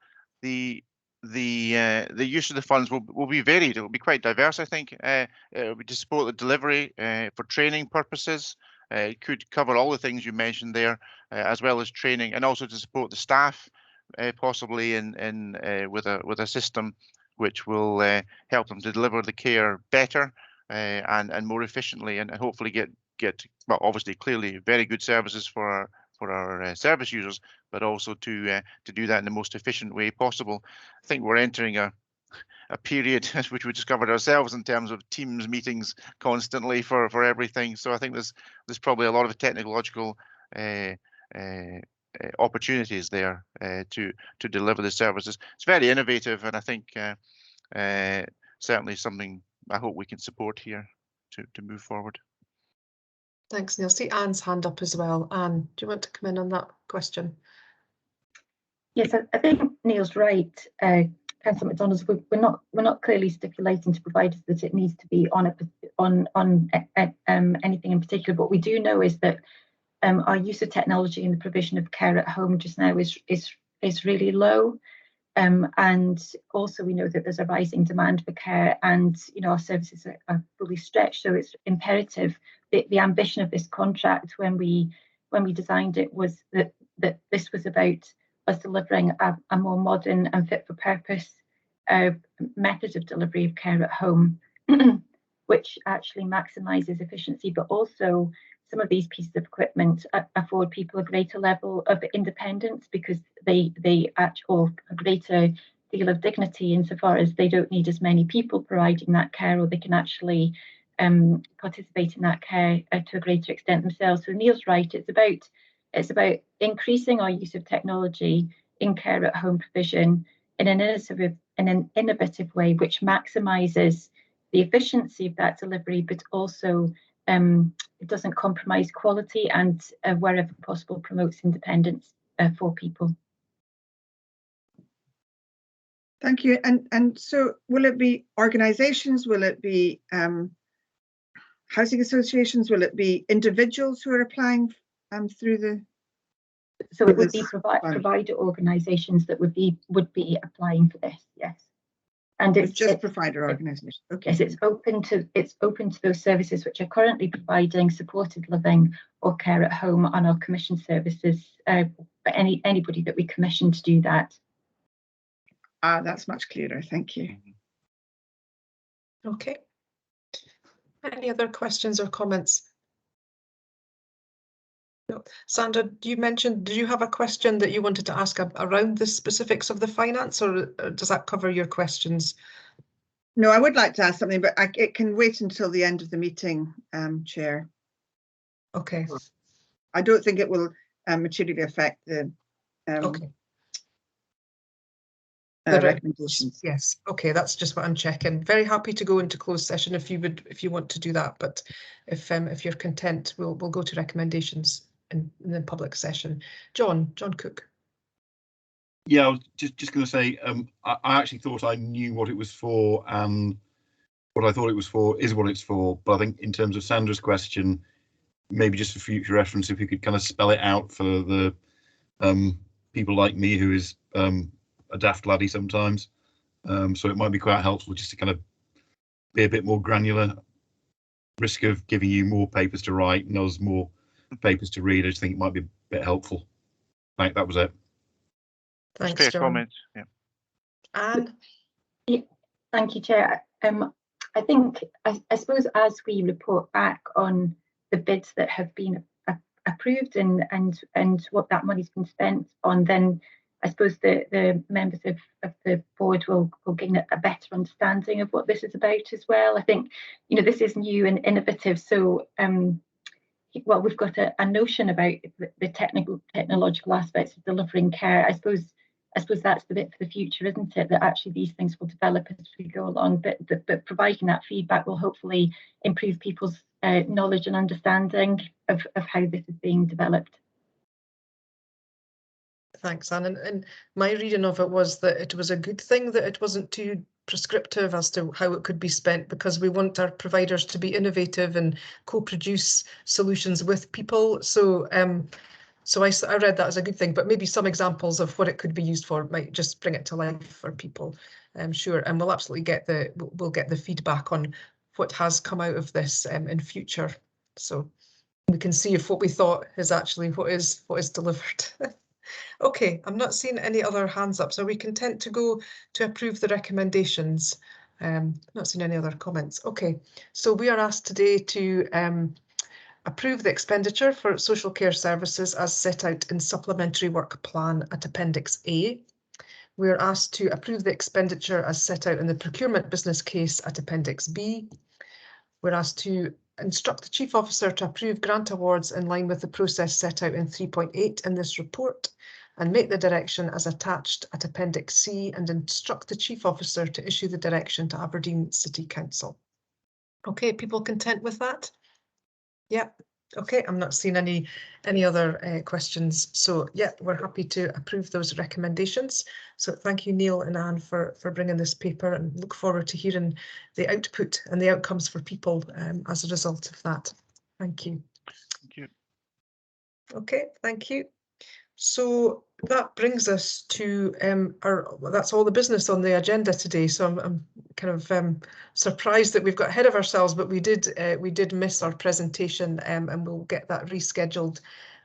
The use of the funds will be varied. It will be quite diverse, I think. It will be to support the delivery for training purposes. It could cover all the things you mentioned there, as well as training, and also to support the staff, possibly with a system which will help them to deliver the care better and more efficiently, and hopefully get well, obviously, clearly, very good services for our service users, but also to do that in the most efficient way possible. I think we're entering a period which we discovered ourselves in terms of Teams meetings constantly for everything. So I think there's probably a lot of technological opportunities there to deliver the services. It's very innovative, and I think certainly something I hope we can support here to move forward.
Thanks, Neil. See Anne's hand up as well. Anne, do you want to come in on that question?
Yes, I think Neil's right. Councillor McDonald, we're not clearly stipulating to providers that it needs to be on anything in particular. But what we do know is that our use of technology in the provision of care at home just now is really low. And also we know that there's a rising demand for care, and our services are fully stretched. So it's imperative. The ambition of this contract when we designed it was that this was about us delivering a more modern and fit for purpose method of delivery of care at home, which actually maximises efficiency, but also some of these pieces of equipment afford people a greater level of independence because they or a greater deal of dignity insofar as they don't need as many people providing that care, or they can actually participate in that care to a greater extent themselves. So Neil's right. It's about increasing our use of technology in care at home provision in an innovative way, which maximises the efficiency of that delivery, but also it doesn't compromise quality, and wherever possible promotes independence for people.
Thank you. And so will it be organisations? Will it be housing associations? Will it be individuals who are applying through
So it would be provider organisations that would be applying for this, yes. And it's
just provider organisations. Okay.
Yes, it's open to those services which are currently providing supported living or care at home on our commission services. But anybody that we commission to do that.
That's much clearer. Thank you.
Okay. Any other questions or comments? No. Sandra, you mentioned, did you have a question that you wanted to ask around the specifics of the finance, or does that cover your questions?
No, I would like to ask something, but it can wait until the end of the meeting, Chair.
Okay.
I don't think it will materially affect the recommendations.
Yes. Okay, that's just what I'm checking. Very happy to go into closed session if you want to do that, but if you're content, we'll go to recommendations in the public session. John Cook.
Yeah, I was just going to say, I actually thought I knew what it was for, and what I thought it was for is what it's for. But I think in terms of Sandra's question, maybe just for future reference, if you could kind of spell it out for the people like me who is a daft laddie sometimes. So it might be quite helpful just to kind of be a bit more granular. Risk of giving you more papers to write and us more papers to read. I just think it might be a bit helpful. Right, that was it.
Thanks,
fair
John.
comments. Yeah.
Anne?
Yeah, thank you, Chair. I suppose as we report back on the bids that have been approved and what that money's been spent on, then I suppose the members of the board will gain a better understanding of what this is about as well. I think, this is new and innovative, so well, we've got a notion about the technological aspects of delivering care. I suppose that's the bit for the future, isn't it? That actually these things will develop as we go along, but providing that feedback will hopefully improve people's knowledge and understanding of how this is being developed.
Thanks, Anne. And my reading of it was that it was a good thing that it wasn't too prescriptive as to how it could be spent, because we want our providers to be innovative and co-produce solutions with people. So so I read that as a good thing, but maybe some examples of what it could be used for might just bring it to life for people. Sure, and we'll absolutely get the feedback on what has come out of this in future, so we can see if what we thought is actually what is delivered. Okay, I'm not seeing any other hands up, so are we content to go to approve the recommendations? Not seeing any other comments. Okay, so we are asked today to approve the expenditure for social care services as set out in Supplementary Work Plan at Appendix A. We are asked to approve the expenditure as set out in the Procurement Business Case at Appendix B. We're asked to instruct the Chief Officer to approve grant awards in line with the process set out in 3.8 in this report, and make the direction as attached at Appendix C, and instruct the Chief Officer to issue the direction to Aberdeen City Council. Okay, people content with that? Yeah. Okay, I'm not seeing any other questions. So yeah, we're happy to approve those recommendations. So thank you, Neil and Anne, for bringing this paper, and look forward to hearing the output and the outcomes for people as a result of that. Thank you.
Thank you.
Okay, thank you. So that brings us to that's all the business on the agenda today. So I'm kind of surprised that we've got ahead of ourselves, but we did miss our presentation, and we'll get that rescheduled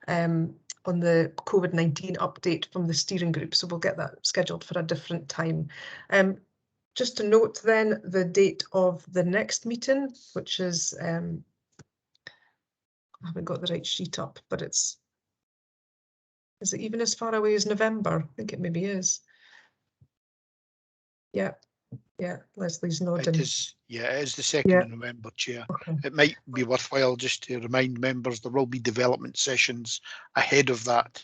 on the COVID-19 update from the steering group. So we'll get that scheduled for a different time. Just to note then the date of the next meeting, which is I haven't got the right sheet up, but is it even as far away as November? I think it maybe is. Yeah, Leslie's nodding.
It is, it is the 2nd of November, Chair. Okay. It might be worthwhile just to remind members there will be development sessions ahead of that,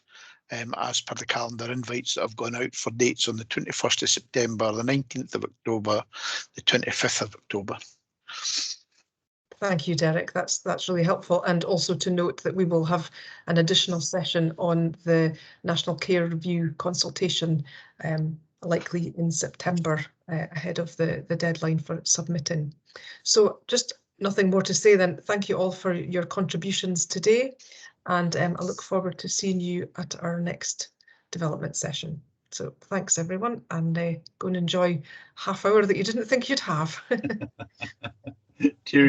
as per the calendar invites that have gone out for dates on the 21st of September, the 19th of October, the 25th of October.
Thank you, Derek. That's really helpful. And also to note that we will have an additional session on the National Care Review consultation, likely in September, ahead of the deadline for submitting. So just nothing more to say then. Thank you all for your contributions today. and I look forward to seeing you at our next development session. So thanks everyone, and go and enjoy half hour that you didn't think you'd have.